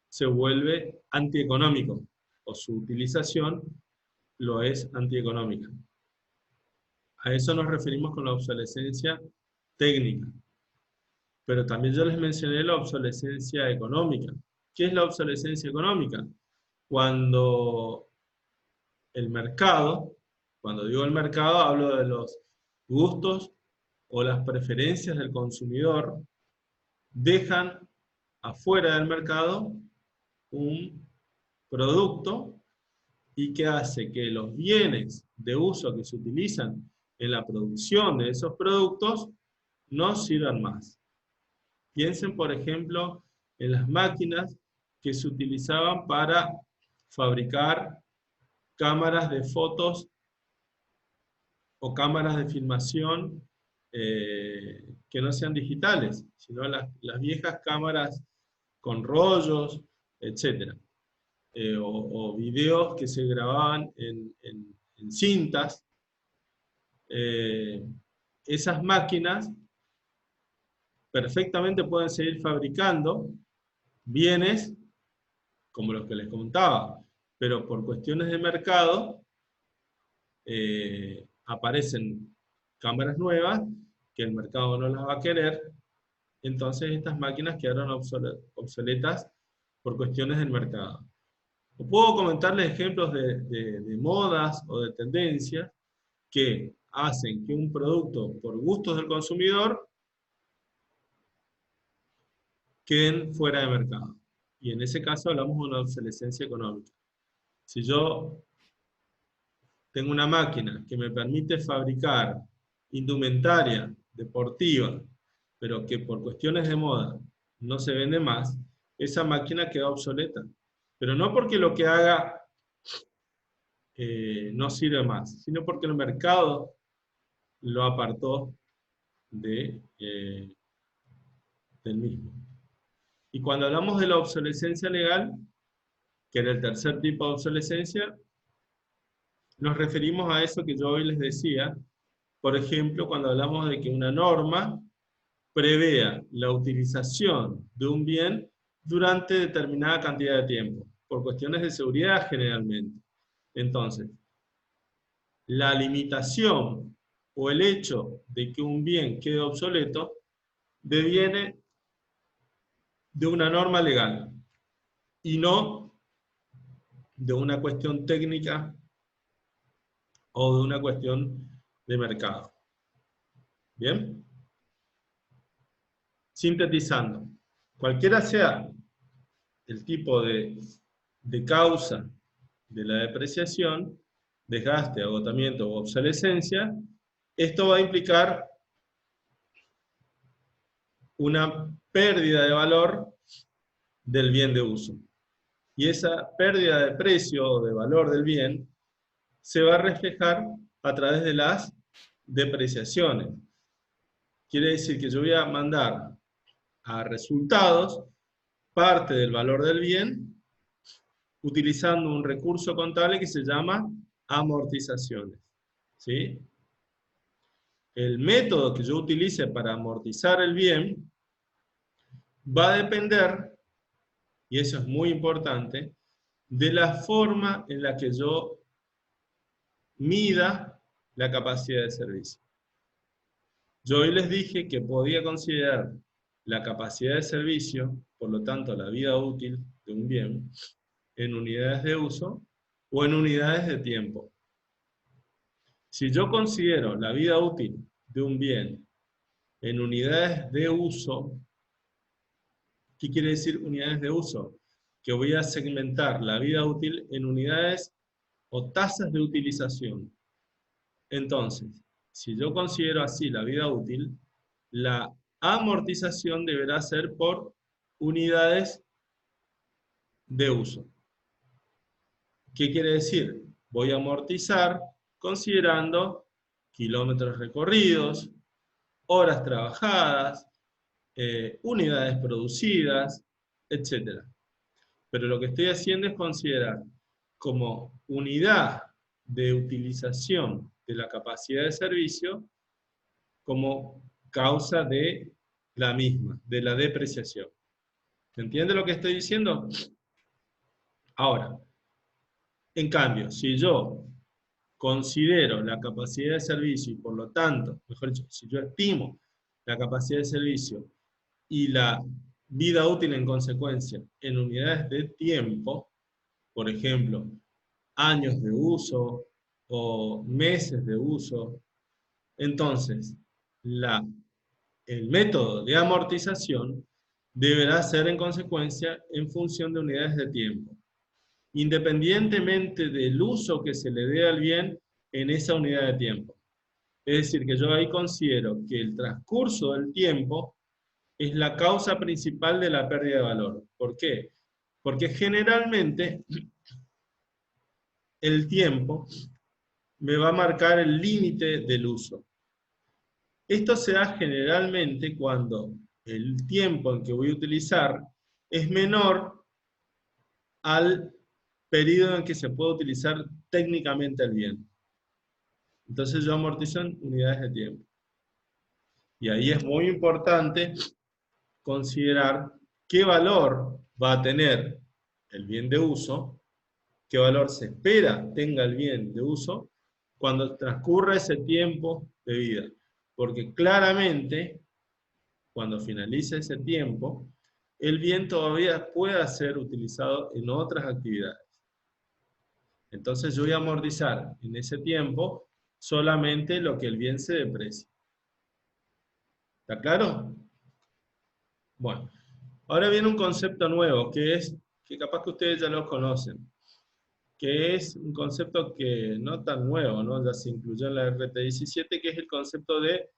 se vuelve antieconómico, o su utilización lo es antieconómica. A eso nos referimos con la obsolescencia técnica. Pero también yo les mencioné la obsolescencia económica. ¿Qué es la obsolescencia económica? Cuando el mercado, cuando digo el mercado, hablo de los gustos o las preferencias del consumidor, dejan afuera del mercado un producto y que hace que los bienes de uso que se utilizan en la producción de esos productos no sirvan más. Piensen, por ejemplo, en las máquinas que se utilizaban para fabricar cámaras de fotos o cámaras de filmación que no sean digitales, sino las viejas cámaras con rollos, etc. O videos que se grababan en cintas. Esas máquinas perfectamente pueden seguir fabricando bienes como los que les contaba, pero por cuestiones de mercado aparecen cámaras nuevas que el mercado no las va a querer, entonces estas máquinas quedaron obsoletas por cuestiones del mercado. O puedo comentarles ejemplos de modas o de tendencias que hacen que un producto, por gustos del consumidor, queden fuera de mercado. Y en ese caso hablamos de una obsolescencia económica. Si yo tengo una máquina que me permite fabricar indumentaria deportiva, pero que por cuestiones de moda no se vende más, esa máquina queda obsoleta. Pero no porque lo que haga no sirve más, sino porque el mercado lo apartó del mismo. Y cuando hablamos de la obsolescencia legal, que era el tercer tipo de obsolescencia, nos referimos a eso que yo hoy les decía, por ejemplo, cuando hablamos de que una norma prevea la utilización de un bien durante determinada cantidad de tiempo, por cuestiones de seguridad generalmente. Entonces, la limitación o el hecho de que un bien quede obsoleto deviene de una norma legal y no de una cuestión técnica o de una cuestión de mercado. ¿Bien? Sintetizando, cualquiera sea el tipo de causa de la depreciación, desgaste, agotamiento o obsolescencia, esto va a implicar una pérdida de valor del bien de uso. Y esa pérdida de precio o de valor del bien se va a reflejar a través de las depreciaciones. Quiere decir que yo voy a mandar a resultados parte del valor del bien utilizando un recurso contable que se llama amortizaciones. ¿Sí? El método que yo utilice para amortizar el bien va a depender, y eso es muy importante, de la forma en la que yo mida la capacidad de servicio. Yo hoy les dije que podía considerar la capacidad de servicio, por lo tanto la vida útil de un bien, en unidades de uso o en unidades de tiempo. Si yo considero la vida útil de un bien en unidades de uso, ¿qué quiere decir unidades de uso? Que voy a segmentar la vida útil en unidades o tasas de utilización. Entonces, si yo considero así la vida útil, la amortización deberá ser por unidades de uso. ¿Qué quiere decir? Voy a amortizar considerando kilómetros recorridos, horas trabajadas, unidades producidas, etc. Pero lo que estoy haciendo es considerar como unidad de utilización de la capacidad de servicio como causa de la misma, de la depreciación. ¿Se entiende lo que estoy diciendo? Ahora, en cambio, si yo considero la capacidad de servicio y por lo tanto, mejor dicho, si yo estimo la capacidad de servicio y la vida útil en consecuencia en unidades de tiempo, por ejemplo, años de uso o meses de uso, entonces el método de amortización deberá ser en consecuencia en función de unidades de tiempo. independientemente del uso que se le dé al bien en esa unidad de tiempo. Es decir, que yo ahí considero que el transcurso del tiempo es la causa principal de la pérdida de valor. ¿Por qué? Porque generalmente el tiempo me va a marcar el límite del uso. Esto se da generalmente cuando el tiempo en que voy a utilizar es menor al periodo en que se puede utilizar técnicamente el bien. Entonces yo amortizo en unidades de tiempo. Y ahí es muy importante considerar qué valor va a tener el bien de uso, qué valor se espera tenga el bien de uso cuando transcurra ese tiempo de vida. Porque claramente, cuando finalice ese tiempo, el bien todavía pueda ser utilizado en otras actividades. Entonces yo voy a amortizar en ese tiempo solamente lo que el bien se deprecia. ¿Está claro? Bueno, ahora viene un concepto nuevo, que capaz que ustedes ya lo conocen, que es un concepto que no tan nuevo, ¿no? Ya se incluyó en la RT17, que es el concepto de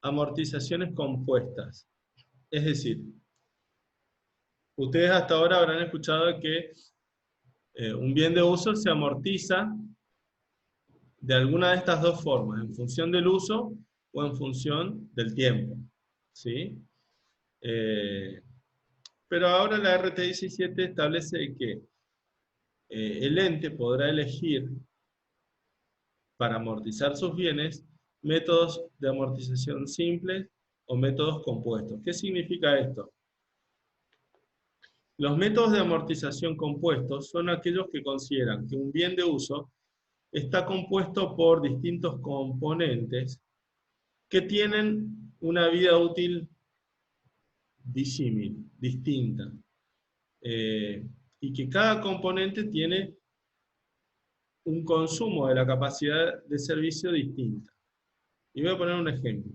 amortizaciones compuestas. Es decir, ustedes hasta ahora habrán escuchado que un bien de uso se amortiza de alguna de estas dos formas, en función del uso o en función del tiempo. ¿Sí? Pero ahora la RT17 establece que el ente podrá elegir para amortizar sus bienes métodos de amortización simples o métodos compuestos. ¿Qué significa esto? Los métodos de amortización compuestos son aquellos que consideran que un bien de uso está compuesto por distintos componentes que tienen una vida útil disímil, distinta, y que cada componente tiene un consumo de la capacidad de servicio distinta. Y voy a poner un ejemplo.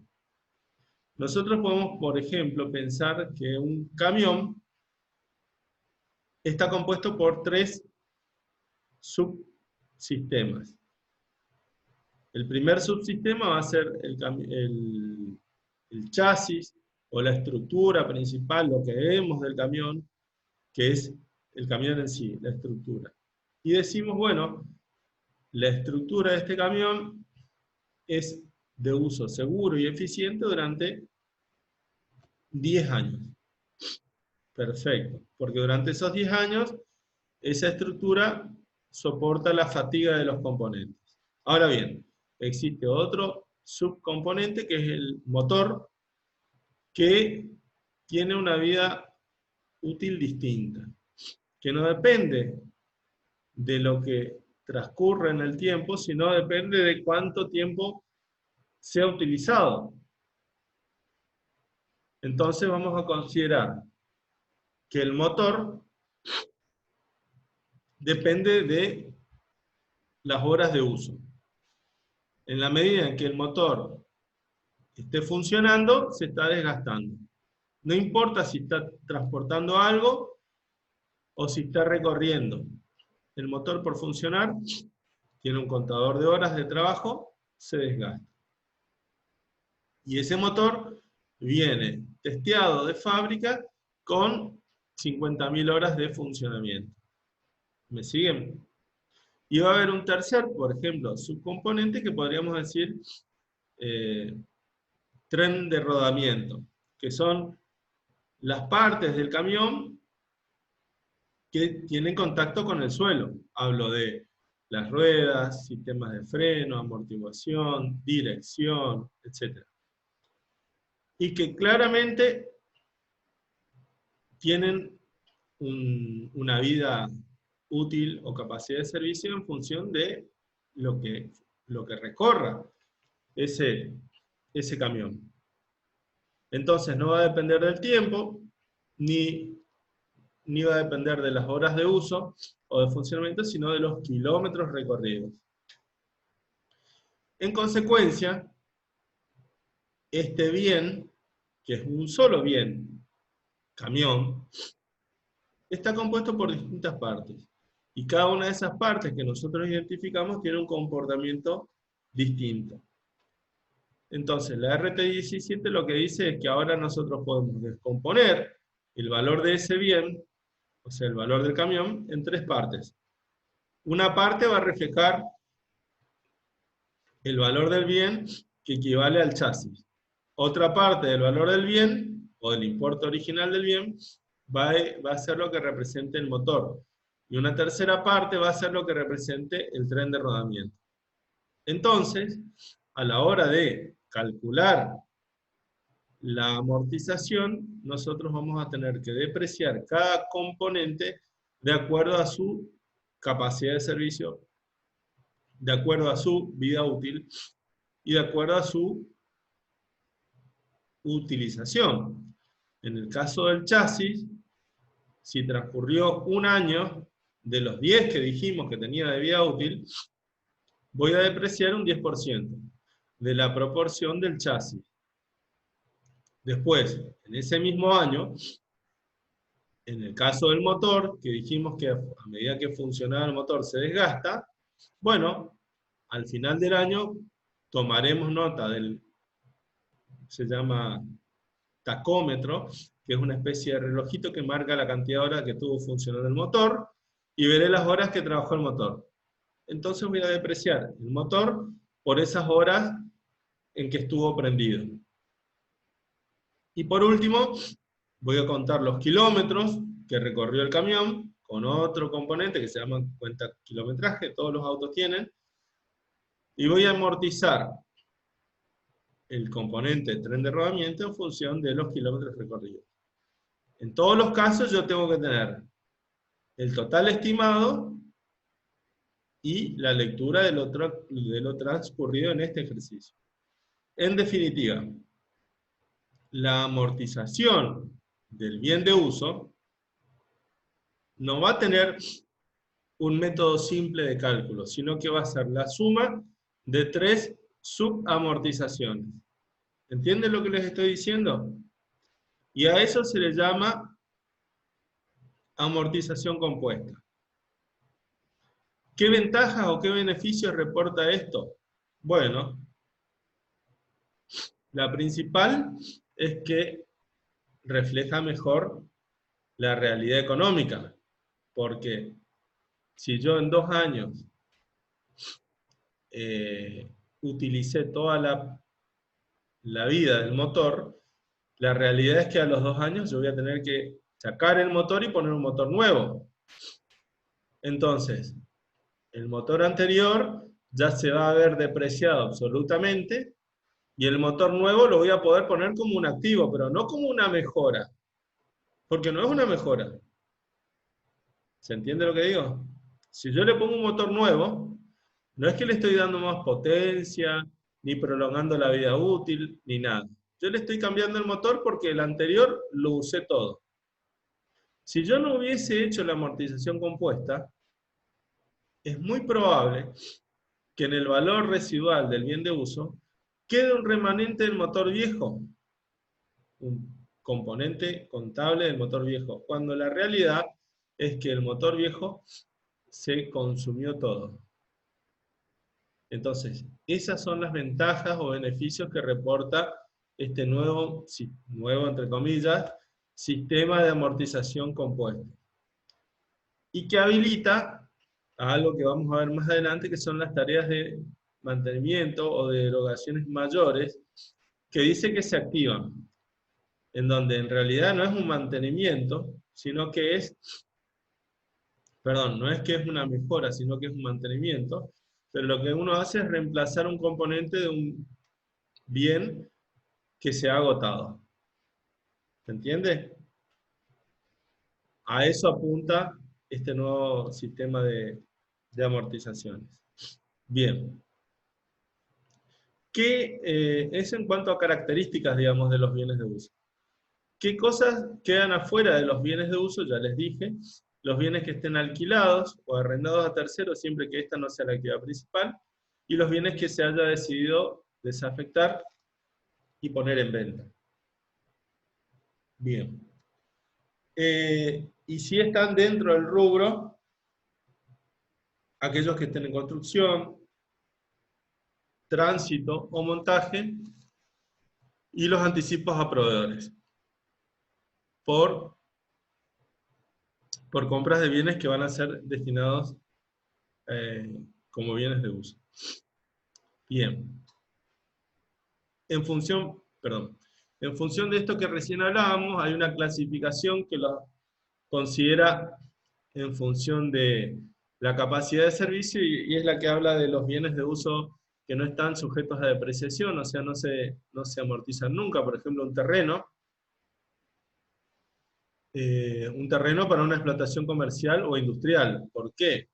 Nosotros podemos, por ejemplo, pensar que un camión está compuesto por 3 subsistemas. El primer subsistema va a ser el chasis o la estructura principal, lo que vemos del camión, que es el camión en sí, la estructura. Y decimos, bueno, la estructura de este camión es de uso seguro y eficiente durante 10 años. Perfecto, porque durante esos 10 años esa estructura soporta la fatiga de los componentes. Ahora bien, existe otro subcomponente que es el motor, que tiene una vida útil distinta, que no depende de lo que transcurre en el tiempo, sino depende de cuánto tiempo se ha utilizado. Entonces vamos a considerar que el motor depende de las horas de uso. En la medida en que el motor esté funcionando, se está desgastando. No importa si está transportando algo o si está recorriendo. El motor, por funcionar, tiene un contador de horas de trabajo, se desgasta. Y ese motor viene testeado de fábrica con 50.000 horas de funcionamiento. ¿Me siguen? Y va a haber un tercer, por ejemplo, subcomponente que podríamos decir tren de rodamiento, que son las partes del camión que tienen contacto con el suelo. Hablo de las ruedas, sistemas de freno, amortiguación, dirección, etc. Y que claramente tienen una vida útil o capacidad de servicio en función de lo que recorra ese camión. Entonces no va a depender del tiempo, ni va a depender de las horas de uso o de funcionamiento, sino de los kilómetros recorridos. En consecuencia, este bien, que es un solo bien, camión, está compuesto por distintas partes. Y cada una de esas partes que nosotros identificamos tiene un comportamiento distinto. Entonces, la RT17 lo que dice es que ahora nosotros podemos descomponer el valor de ese bien, o sea, el valor del camión, en tres partes. Una parte va a reflejar el valor del bien que equivale al chasis. Otra parte del valor del bien, o del importe original del bien, va a ser lo que represente el motor. Y una tercera parte va a ser lo que represente el tren de rodamiento. Entonces, a la hora de calcular la amortización, nosotros vamos a tener que depreciar cada componente de acuerdo a su capacidad de servicio, de acuerdo a su vida útil y de acuerdo a su utilización. En el caso del chasis, si transcurrió un año de los 10 que dijimos que tenía de vida útil, voy a depreciar un 10% de la proporción del chasis. Después, en ese mismo año, en el caso del motor, que dijimos que a medida que funcionaba el motor se desgasta, bueno, al final del año tomaremos nota del, se llama tacómetro, que es una especie de relojito que marca la cantidad de horas que tuvo funcionando el motor, y veré las horas que trabajó el motor. Entonces voy a depreciar el motor por esas horas en que estuvo prendido. Y por último, voy a contar los kilómetros que recorrió el camión, con otro componente que se llama cuenta kilometraje, todos los autos tienen, y voy a amortizar el componente tren de rodamiento en función de los kilómetros recorridos. En todos los casos yo tengo que tener el total estimado y la lectura de lo transcurrido en este ejercicio. En definitiva, la amortización del bien de uso no va a tener un método simple de cálculo, sino que va a ser la suma de tres subamortizaciones. ¿Entienden lo que les estoy diciendo? Y a eso se le llama amortización compuesta. ¿Qué ventajas o qué beneficios reporta esto? Bueno, la principal es que refleja mejor la realidad económica, porque si yo en 2 años utilicé toda la vida del motor, la realidad es que a los 2 años yo voy a tener que sacar el motor y poner un motor nuevo. Entonces, el motor anterior ya se va a ver depreciado absolutamente, y el motor nuevo lo voy a poder poner como un activo, pero no como una mejora, porque no es una mejora. ¿Se entiende lo que digo? Si yo le pongo un motor nuevo, no es que le estoy dando más potencia, ni prolongando la vida útil, ni nada. Yo le estoy cambiando el motor porque el anterior lo usé todo. Si yo no hubiese hecho la amortización compuesta, es muy probable que en el valor residual del bien de uso quede un remanente del motor viejo, un componente contable del motor viejo, cuando la realidad es que el motor viejo se consumió todo. Entonces, esas son las ventajas o beneficios que reporta este nuevo entre comillas, sistema de amortización compuesta. Y que habilita a algo que vamos a ver más adelante, que son las tareas de mantenimiento o de derogaciones mayores, que dice que se activan, en donde en realidad no es un mantenimiento, sino que es, perdón, no es que es una mejora, sino que es un mantenimiento, pero lo que uno hace es reemplazar un componente de un bien que se ha agotado. ¿Se entiende? A eso apunta este nuevo sistema de amortizaciones. Bien. ¿Qué es en cuanto a características, digamos, de los bienes de uso? ¿Qué cosas quedan afuera de los bienes de uso? Ya les dije. Los bienes que estén alquilados o arrendados a terceros, siempre que esta no sea la actividad principal. Y los bienes que se haya decidido desafectar y poner en venta. Bien. Y si están dentro del rubro aquellos que estén en construcción, tránsito o montaje, y los anticipos a proveedores por compras de bienes que van a ser destinados como bienes de uso. Bien. En función de esto que recién hablábamos, hay una clasificación que lo considera en función de la capacidad de servicio y es la que habla de los bienes de uso que no están sujetos a depreciación, o sea, no se amortizan nunca. Por ejemplo, un terreno para una explotación comercial o industrial. ¿Por qué?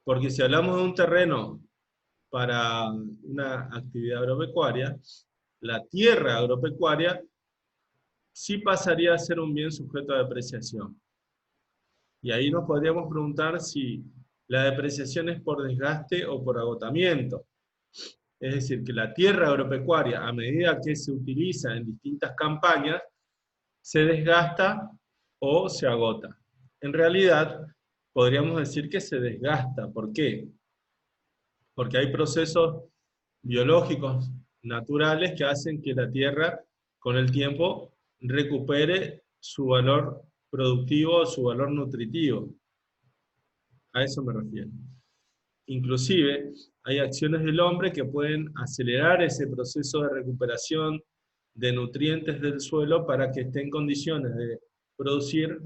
Porque si hablamos de un terreno para una actividad agropecuaria, la tierra agropecuaria sí pasaría a ser un bien sujeto a depreciación. Y ahí nos podríamos preguntar si la depreciación es por desgaste o por agotamiento. Es decir, que la tierra agropecuaria, a medida que se utiliza en distintas campañas, se desgasta o se agota. En realidad, podríamos decir que se desgasta. ¿Por qué? Porque hay procesos biológicos naturales que hacen que la tierra, con el tiempo, recupere su valor productivo, su valor nutritivo. A eso me refiero. Inclusive, hay acciones del hombre que pueden acelerar ese proceso de recuperación de nutrientes del suelo para que esté en condiciones de producir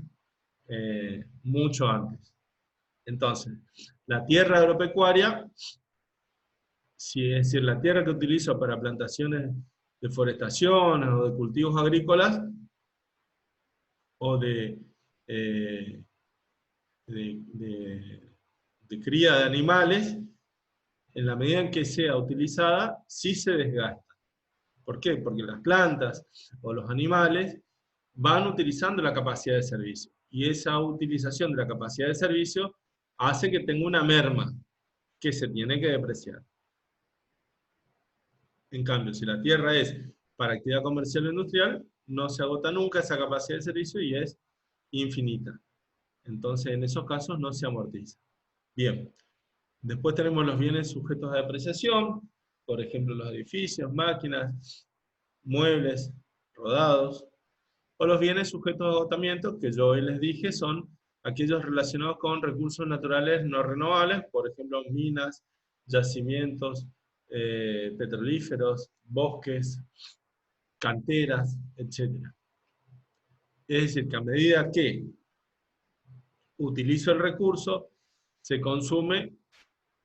mucho antes. Entonces, la tierra agropecuaria, es decir, la tierra que utilizo para plantaciones de forestación o de cultivos agrícolas, o de cría de animales, en la medida en que sea utilizada, sí se desgasta. ¿Por qué? Porque las plantas o los animales van utilizando la capacidad de servicio. Y esa utilización de la capacidad de servicio hace que tenga una merma que se tiene que depreciar. En cambio, si la tierra es para actividad comercial o industrial, no se agota nunca esa capacidad de servicio y es infinita. Entonces, en esos casos no se amortiza. Bien. Después tenemos los bienes sujetos a depreciación, por ejemplo, los edificios, máquinas, muebles, rodados, o los bienes sujetos a agotamiento, que yo hoy les dije, son aquellos relacionados con recursos naturales no renovables, por ejemplo, minas, yacimientos, petrolíferos, bosques, canteras, etc. Es decir, que a medida que utilizo el recurso, se consume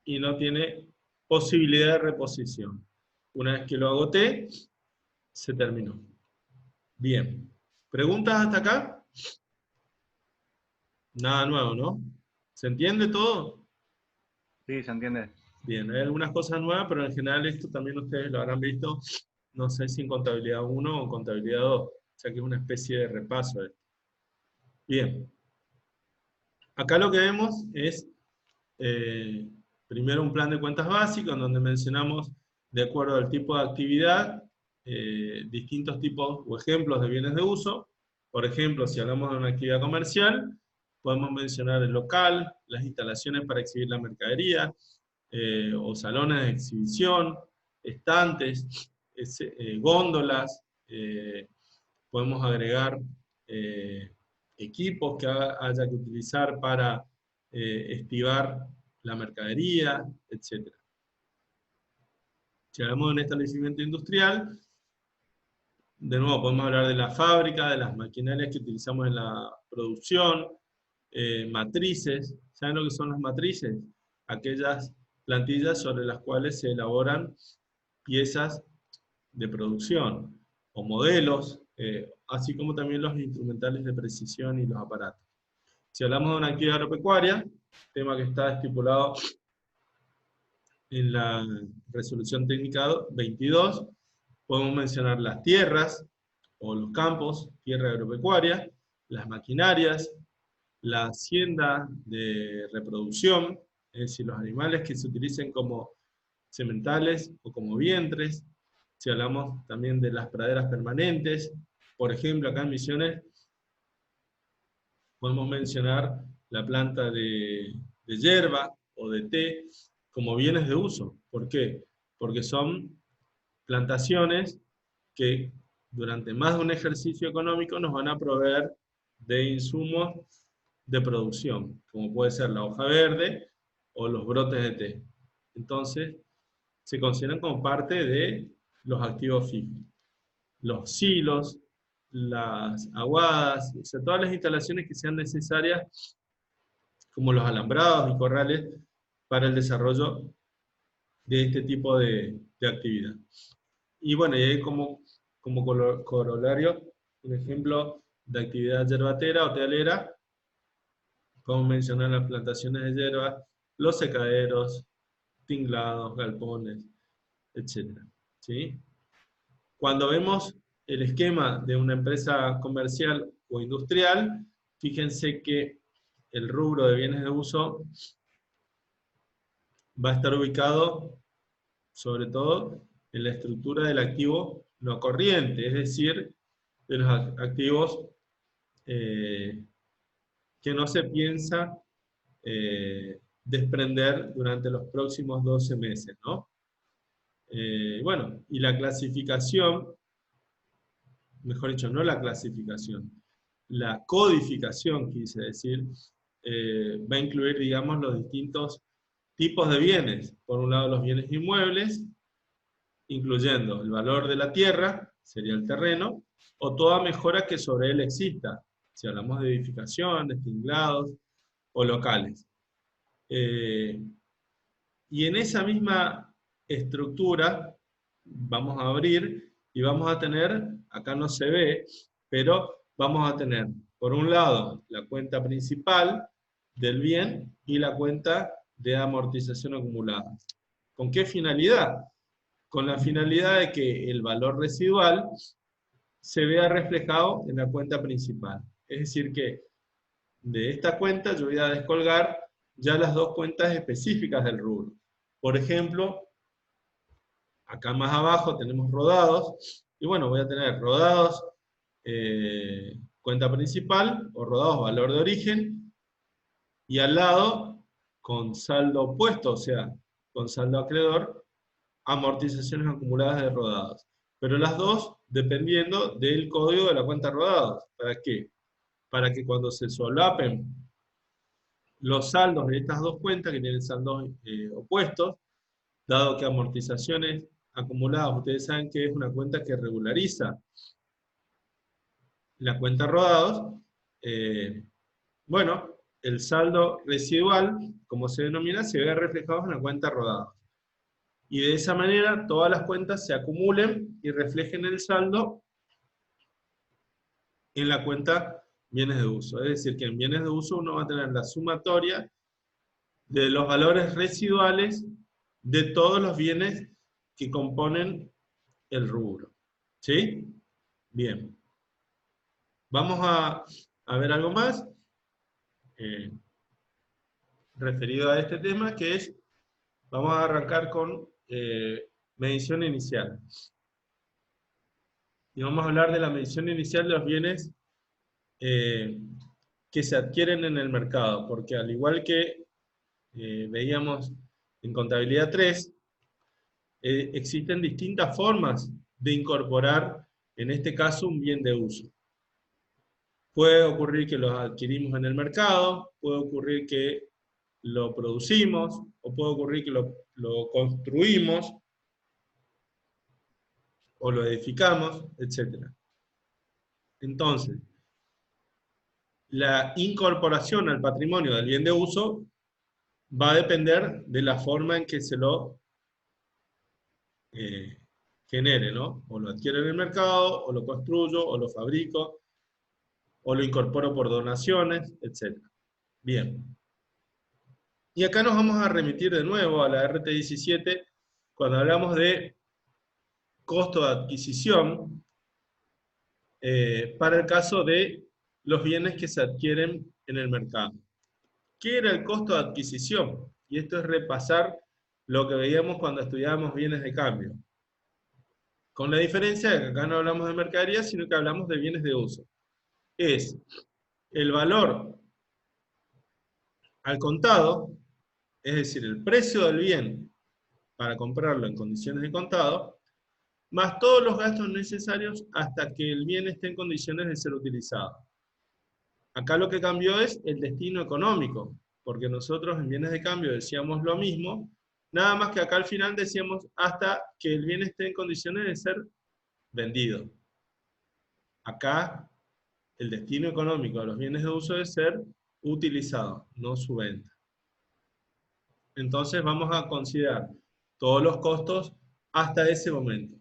y no tiene posibilidad de reposición. Una vez que lo agoté, se terminó. Bien. ¿Preguntas hasta acá? Nada nuevo, ¿no? ¿Se entiende todo? Sí, se entiende. Bien, hay algunas cosas nuevas, pero en general esto también ustedes lo habrán visto, no sé si en contabilidad 1 o contabilidad 2, o sea que es una especie de repaso de esto. Bien. Acá lo que vemos es primero un plan de cuentas básico, en donde mencionamos, de acuerdo al tipo de actividad, distintos tipos o ejemplos de bienes de uso. Por ejemplo, si hablamos de una actividad comercial, podemos mencionar el local, las instalaciones para exhibir la mercadería, o salones de exhibición, estantes, góndolas, podemos agregar equipos que haya que utilizar para estibar la mercadería, etc. Si hablamos de un establecimiento industrial, de nuevo podemos hablar de la fábrica, de las maquinarias que utilizamos en la producción, matrices. ¿Saben lo que son las matrices? Aquellas plantillas sobre las cuales se elaboran piezas de producción, o modelos, así como también los instrumentales de precisión y los aparatos. Si hablamos de una actividad agropecuaria, tema que está estipulado en la resolución técnica 22, podemos mencionar las tierras o los campos, tierra agropecuaria, las maquinarias, la hacienda de reproducción, es decir, los animales que se utilicen como sementales o como vientres. Si hablamos también de las praderas permanentes, por ejemplo, acá en Misiones, podemos mencionar la planta de yerba, o de té como bienes de uso. ¿Por qué? Porque son plantaciones que durante más de un ejercicio económico nos van a proveer de insumos de producción, como puede ser la hoja verde o los brotes de té. Entonces, se consideran como parte de los activos fijos. Los silos, las aguadas, o sea, todas las instalaciones que sean necesarias, como los alambrados y corrales, para el desarrollo de este tipo de actividad. Y bueno, y ahí como corolario, un ejemplo de actividad yerbatera o tealera, como mencionar las plantaciones de hierba, los secaderos, tinglados, galpones, etc. ¿Sí? Cuando vemos el esquema de una empresa comercial o industrial, fíjense que el rubro de bienes de uso va a estar ubicado sobre todo en la estructura del activo no corriente, es decir, de los activos que no se piensa desprender durante los próximos 12 meses, ¿no? Bueno, y la clasificación, mejor dicho, no la clasificación, la codificación, quise decir, va a incluir, digamos, los distintos tipos de bienes. Por un lado, los bienes inmuebles, incluyendo el valor de la tierra, sería el terreno, o toda mejora que sobre él exista, si hablamos de edificaciones, tinglados o locales. Y en esa misma estructura vamos a abrir y vamos a tener, acá no se ve, pero vamos a tener, por un lado, la cuenta principal del bien y la cuenta de amortización acumulada. ¿Con qué finalidad? Con la finalidad de que el valor residual se vea reflejado en la cuenta principal. Es decir que de esta cuenta yo voy a descolgar ya las dos cuentas específicas del rubro. Por ejemplo, acá más abajo tenemos rodados, y bueno, voy a tener rodados cuenta principal, o rodados valor de origen, y al lado, con saldo opuesto, o sea, con saldo acreedor, amortizaciones acumuladas de rodados. Pero las dos dependiendo del código de la cuenta rodados. ¿Para qué? Para que cuando se solapen los saldos de estas dos cuentas, que tienen saldos opuestos, dado que amortizaciones acumuladas, ustedes saben que es una cuenta que regulariza la cuenta rodados, bueno, el saldo residual, como se denomina, se ve reflejado en la cuenta rodados. Y de esa manera todas las cuentas se acumulen y reflejen el saldo en la cuenta bienes de uso. Es decir, que en bienes de uso uno va a tener la sumatoria de los valores residuales de todos los bienes que componen el rubro. ¿Sí? Bien. Vamos a ver algo más referido a este tema, que es, vamos a arrancar con medición inicial. Y vamos a hablar de la medición inicial de los bienes que se adquieren en el mercado, porque al igual que veíamos en contabilidad 3, existen distintas formas de incorporar, en este caso, un bien de uso. Puede ocurrir que lo adquirimos en el mercado, puede ocurrir que lo producimos, o puede ocurrir que lo construimos, o lo edificamos, etc. Entonces, la incorporación al patrimonio del bien de uso va a depender de la forma en que se lo genere, ¿no? O lo adquiero en el mercado, o lo construyo, o lo fabrico, o lo incorporo por donaciones, etc. Bien. Y acá nos vamos a remitir de nuevo a la RT17 cuando hablamos de costo de adquisición para el caso de los bienes que se adquieren en el mercado. ¿Qué era el costo de adquisición? Y esto es repasar lo que veíamos cuando estudiábamos bienes de cambio. Con la diferencia de que acá no hablamos de mercadería, sino que hablamos de bienes de uso. Es el valor al contado, es decir, el precio del bien para comprarlo en condiciones de contado, más todos los gastos necesarios hasta que el bien esté en condiciones de ser utilizado. Acá lo que cambió es el destino económico, porque nosotros en bienes de cambio decíamos lo mismo, nada más que acá al final decíamos hasta que el bien esté en condiciones de ser vendido. Acá el destino económico de los bienes de uso es ser utilizado, no su venta. Entonces vamos a considerar todos los costos hasta ese momento.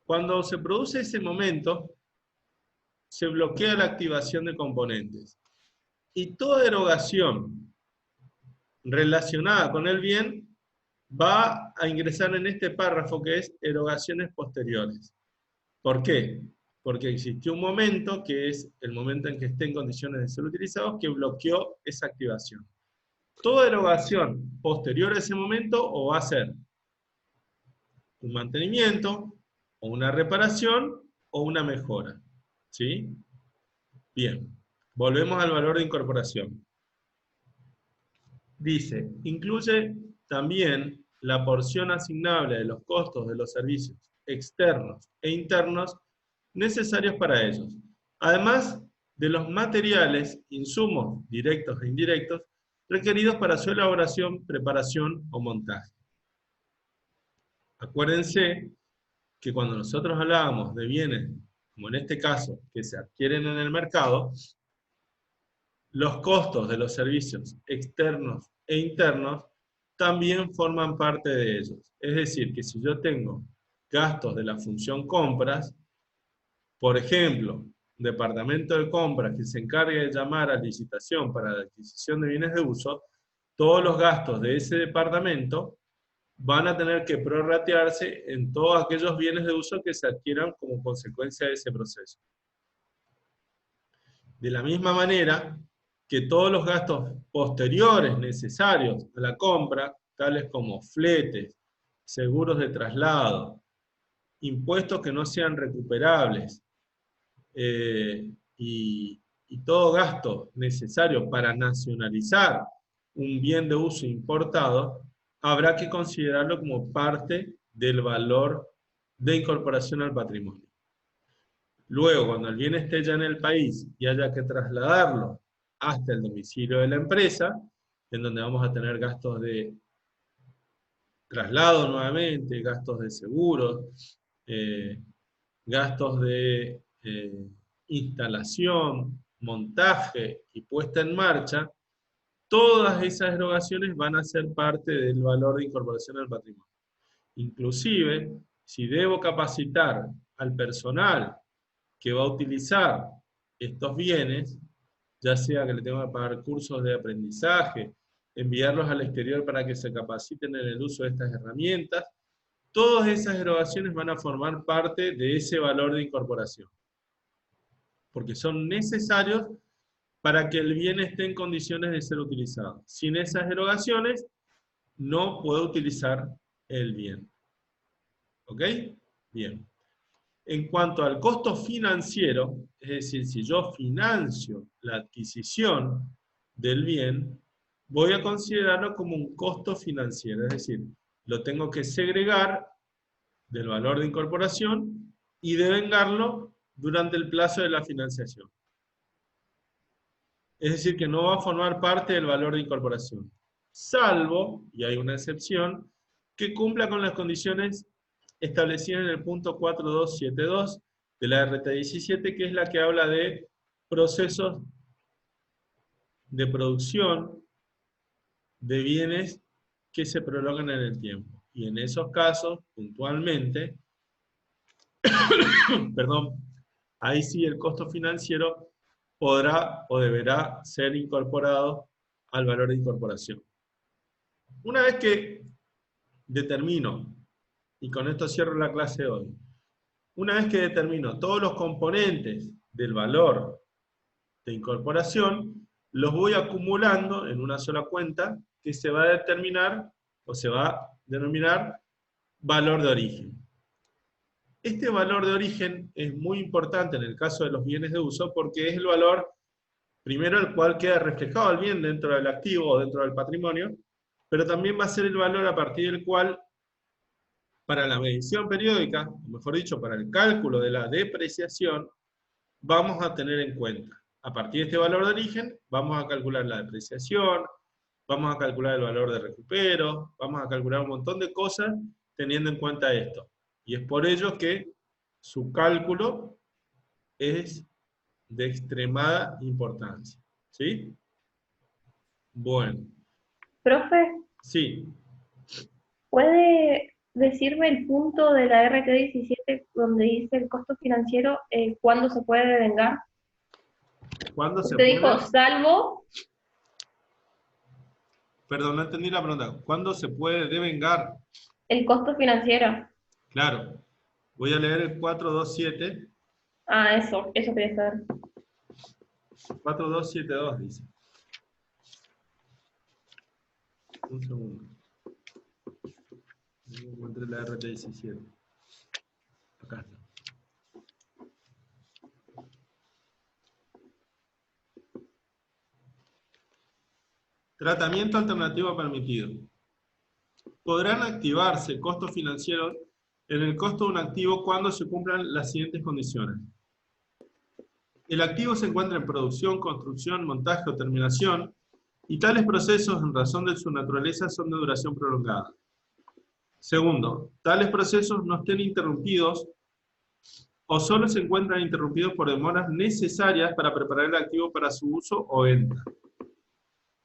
Cuando se produce ese momento, se bloquea la activación de componentes. Y toda erogación relacionada con el bien va a ingresar en este párrafo que es erogaciones posteriores. ¿Por qué? Porque existió un momento, que es el momento en que esté en condiciones de ser utilizado, que bloqueó esa activación. Toda erogación posterior a ese momento o va a ser un mantenimiento, o una reparación, o una mejora. ¿Sí? Bien, volvemos al valor de incorporación. Dice, incluye también la porción asignable de los costos de los servicios externos e internos necesarios para ellos, además de los materiales, insumos directos e indirectos, requeridos para su elaboración, preparación o montaje. Acuérdense que cuando nosotros hablábamos de bienes, como en este caso, que se adquieren en el mercado, los costos de los servicios externos e internos también forman parte de ellos. Es decir, que si yo tengo gastos de la función compras, por ejemplo, un departamento de compras que se encargue de llamar a licitación para la adquisición de bienes de uso, todos los gastos de ese departamento van a tener que prorratearse en todos aquellos bienes de uso que se adquieran como consecuencia de ese proceso. De la misma manera que todos los gastos posteriores necesarios a la compra, tales como fletes, seguros de traslado, impuestos que no sean recuperables, y todo gasto necesario para nacionalizar un bien de uso importado, habrá que considerarlo como parte del valor de incorporación al patrimonio. Luego, cuando el bien esté ya en el país y haya que trasladarlo hasta el domicilio de la empresa, en donde vamos a tener gastos de traslado nuevamente, gastos de seguros, gastos de instalación, montaje y puesta en marcha, todas esas erogaciones van a ser parte del valor de incorporación al patrimonio. Inclusive, si debo capacitar al personal que va a utilizar estos bienes, ya sea que le tengo que pagar cursos de aprendizaje, enviarlos al exterior para que se capaciten en el uso de estas herramientas, todas esas erogaciones van a formar parte de ese valor de incorporación, porque son necesarios para que el bien esté en condiciones de ser utilizado. Sin esas erogaciones, no puedo utilizar el bien. ¿Ok? Bien. En cuanto al costo financiero, es decir, si yo financio la adquisición del bien, voy a considerarlo como un costo financiero, es decir, lo tengo que segregar del valor de incorporación y devengarlo durante el plazo de la financiación. Es decir, que no va a formar parte del valor de incorporación, salvo, y hay una excepción, que cumpla con las condiciones establecidas en el punto 4272 de la RT17, que es la que habla de procesos de producción de bienes que se prolongan en el tiempo. Y en esos casos, puntualmente, perdón, ahí sí el costo financiero podrá o deberá ser incorporado al valor de incorporación. Una vez que determino, y con esto cierro la clase de hoy, una vez que determino todos los componentes del valor de incorporación, los voy acumulando en una sola cuenta que se va a determinar, o se va a denominar, valor de origen. Este valor de origen es muy importante en el caso de los bienes de uso porque es el valor, primero, el cual queda reflejado el bien dentro del activo o dentro del patrimonio, pero también va a ser el valor a partir del cual, para la medición periódica, o mejor dicho, para el cálculo de la depreciación, vamos a tener en cuenta. A partir de este valor de origen, vamos a calcular la depreciación, vamos a calcular el valor de recupero, vamos a calcular un montón de cosas teniendo en cuenta esto. Y es por ello que su cálculo es de extremada importancia. ¿Sí? Bueno. Profe, Sí. ¿puede decirme el punto de la RT 17 donde dice el costo financiero, cuándo se puede devengar? ¿Cuándo se Usted dijo, puede? salvo, Perdón, no entendí la pregunta. ¿Cuándo se puede devengar? el costo financiero. Claro. Voy a leer el 427. Ah, eso quería saber. 4272 dice. Un segundo. Encontré la RT17. Acá está. Tratamiento alternativo permitido. Podrán activarse costos financieros en el costo de un activo cuando se cumplan las siguientes condiciones. El activo se encuentra en producción, construcción, montaje o terminación, y tales procesos, en razón de su naturaleza, son de duración prolongada. Segundo, tales procesos no estén interrumpidos o solo se encuentran interrumpidos por demoras necesarias para preparar el activo para su uso o venta.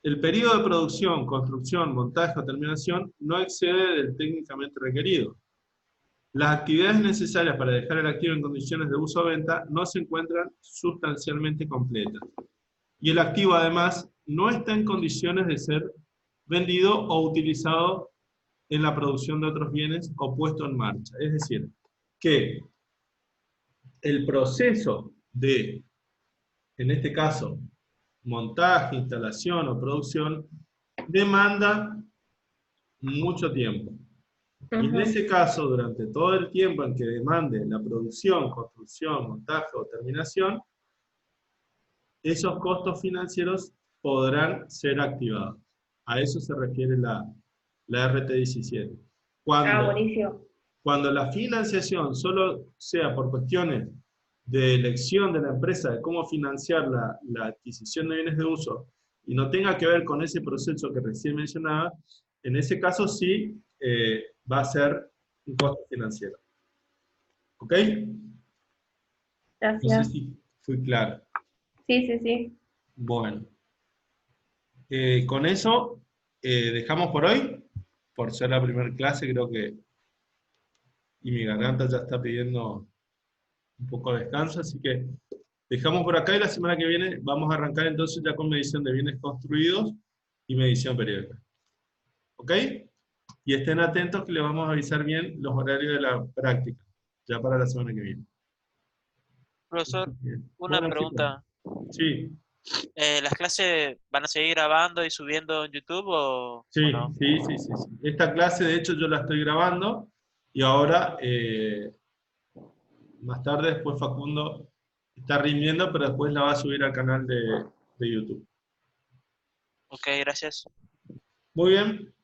El periodo de producción, construcción, montaje o terminación no excede del técnicamente requerido. Las actividades necesarias para dejar el activo en condiciones de uso o venta no se encuentran sustancialmente completas. Y el activo, además, no está en condiciones de ser vendido o utilizado en la producción de otros bienes o puesto en marcha. Es decir, que el proceso de, en este caso, montaje, instalación o producción, demanda mucho tiempo. Y en ese caso, durante todo el tiempo en que demande la producción, construcción, montaje o terminación, esos costos financieros podrán ser activados. A eso se refiere la RT17. Buenísimo. Cuando la financiación solo sea por cuestiones de elección de la empresa de cómo financiar la adquisición de bienes de uso y no tenga que ver con ese proceso que recién mencionaba, en ese caso sí va a ser un costo financiero. ¿Ok? Gracias. No sé si fui claro. Sí. Bueno. Con eso dejamos por hoy. Por ser la primera clase, creo que... Y mi garganta ya está pidiendo un poco de descanso, así que dejamos por acá y la semana que viene vamos a arrancar entonces ya con medición de bienes construidos y medición periódica. ¿Ok? Y estén atentos que les vamos a avisar bien los horarios de la práctica, ya para la semana que viene. Profesor, una Bueno, pregunta. chicos. Sí, ¿Las clases van a seguir grabando y subiendo en YouTube o sí, no? sí. Esta clase, de hecho, yo la estoy grabando y ahora, más tarde, después Facundo está rindiendo, pero después la va a subir al canal de YouTube. Ok, gracias. Muy bien.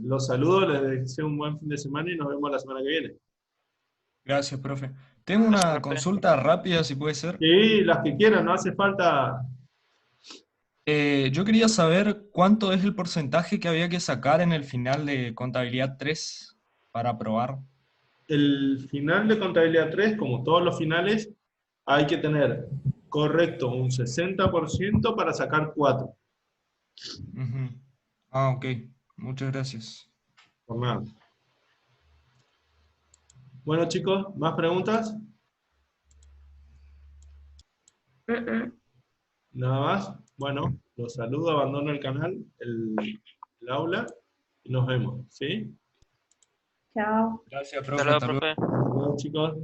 Los saludo, les deseo un buen fin de semana y nos vemos la semana que viene. Gracias, profe. Tengo Gracias, una profe. consulta rápida, si puede ser. Sí, las que quieran, no hace falta. Yo quería saber cuánto es el porcentaje que había que sacar en el final de contabilidad 3 para aprobar. El final de contabilidad 3, como todos los finales, hay que tener correcto un 60% para sacar 4. Ujú. Ah, ok. Muchas gracias. Por nada. Bueno, chicos, ¿más preguntas? Nada más. Bueno, los saludo, abandono el canal, el aula, y nos vemos, ¿sí? Chao. Gracias, Hasta profe. luego, Hasta luego. profe. Hasta luego, chicos.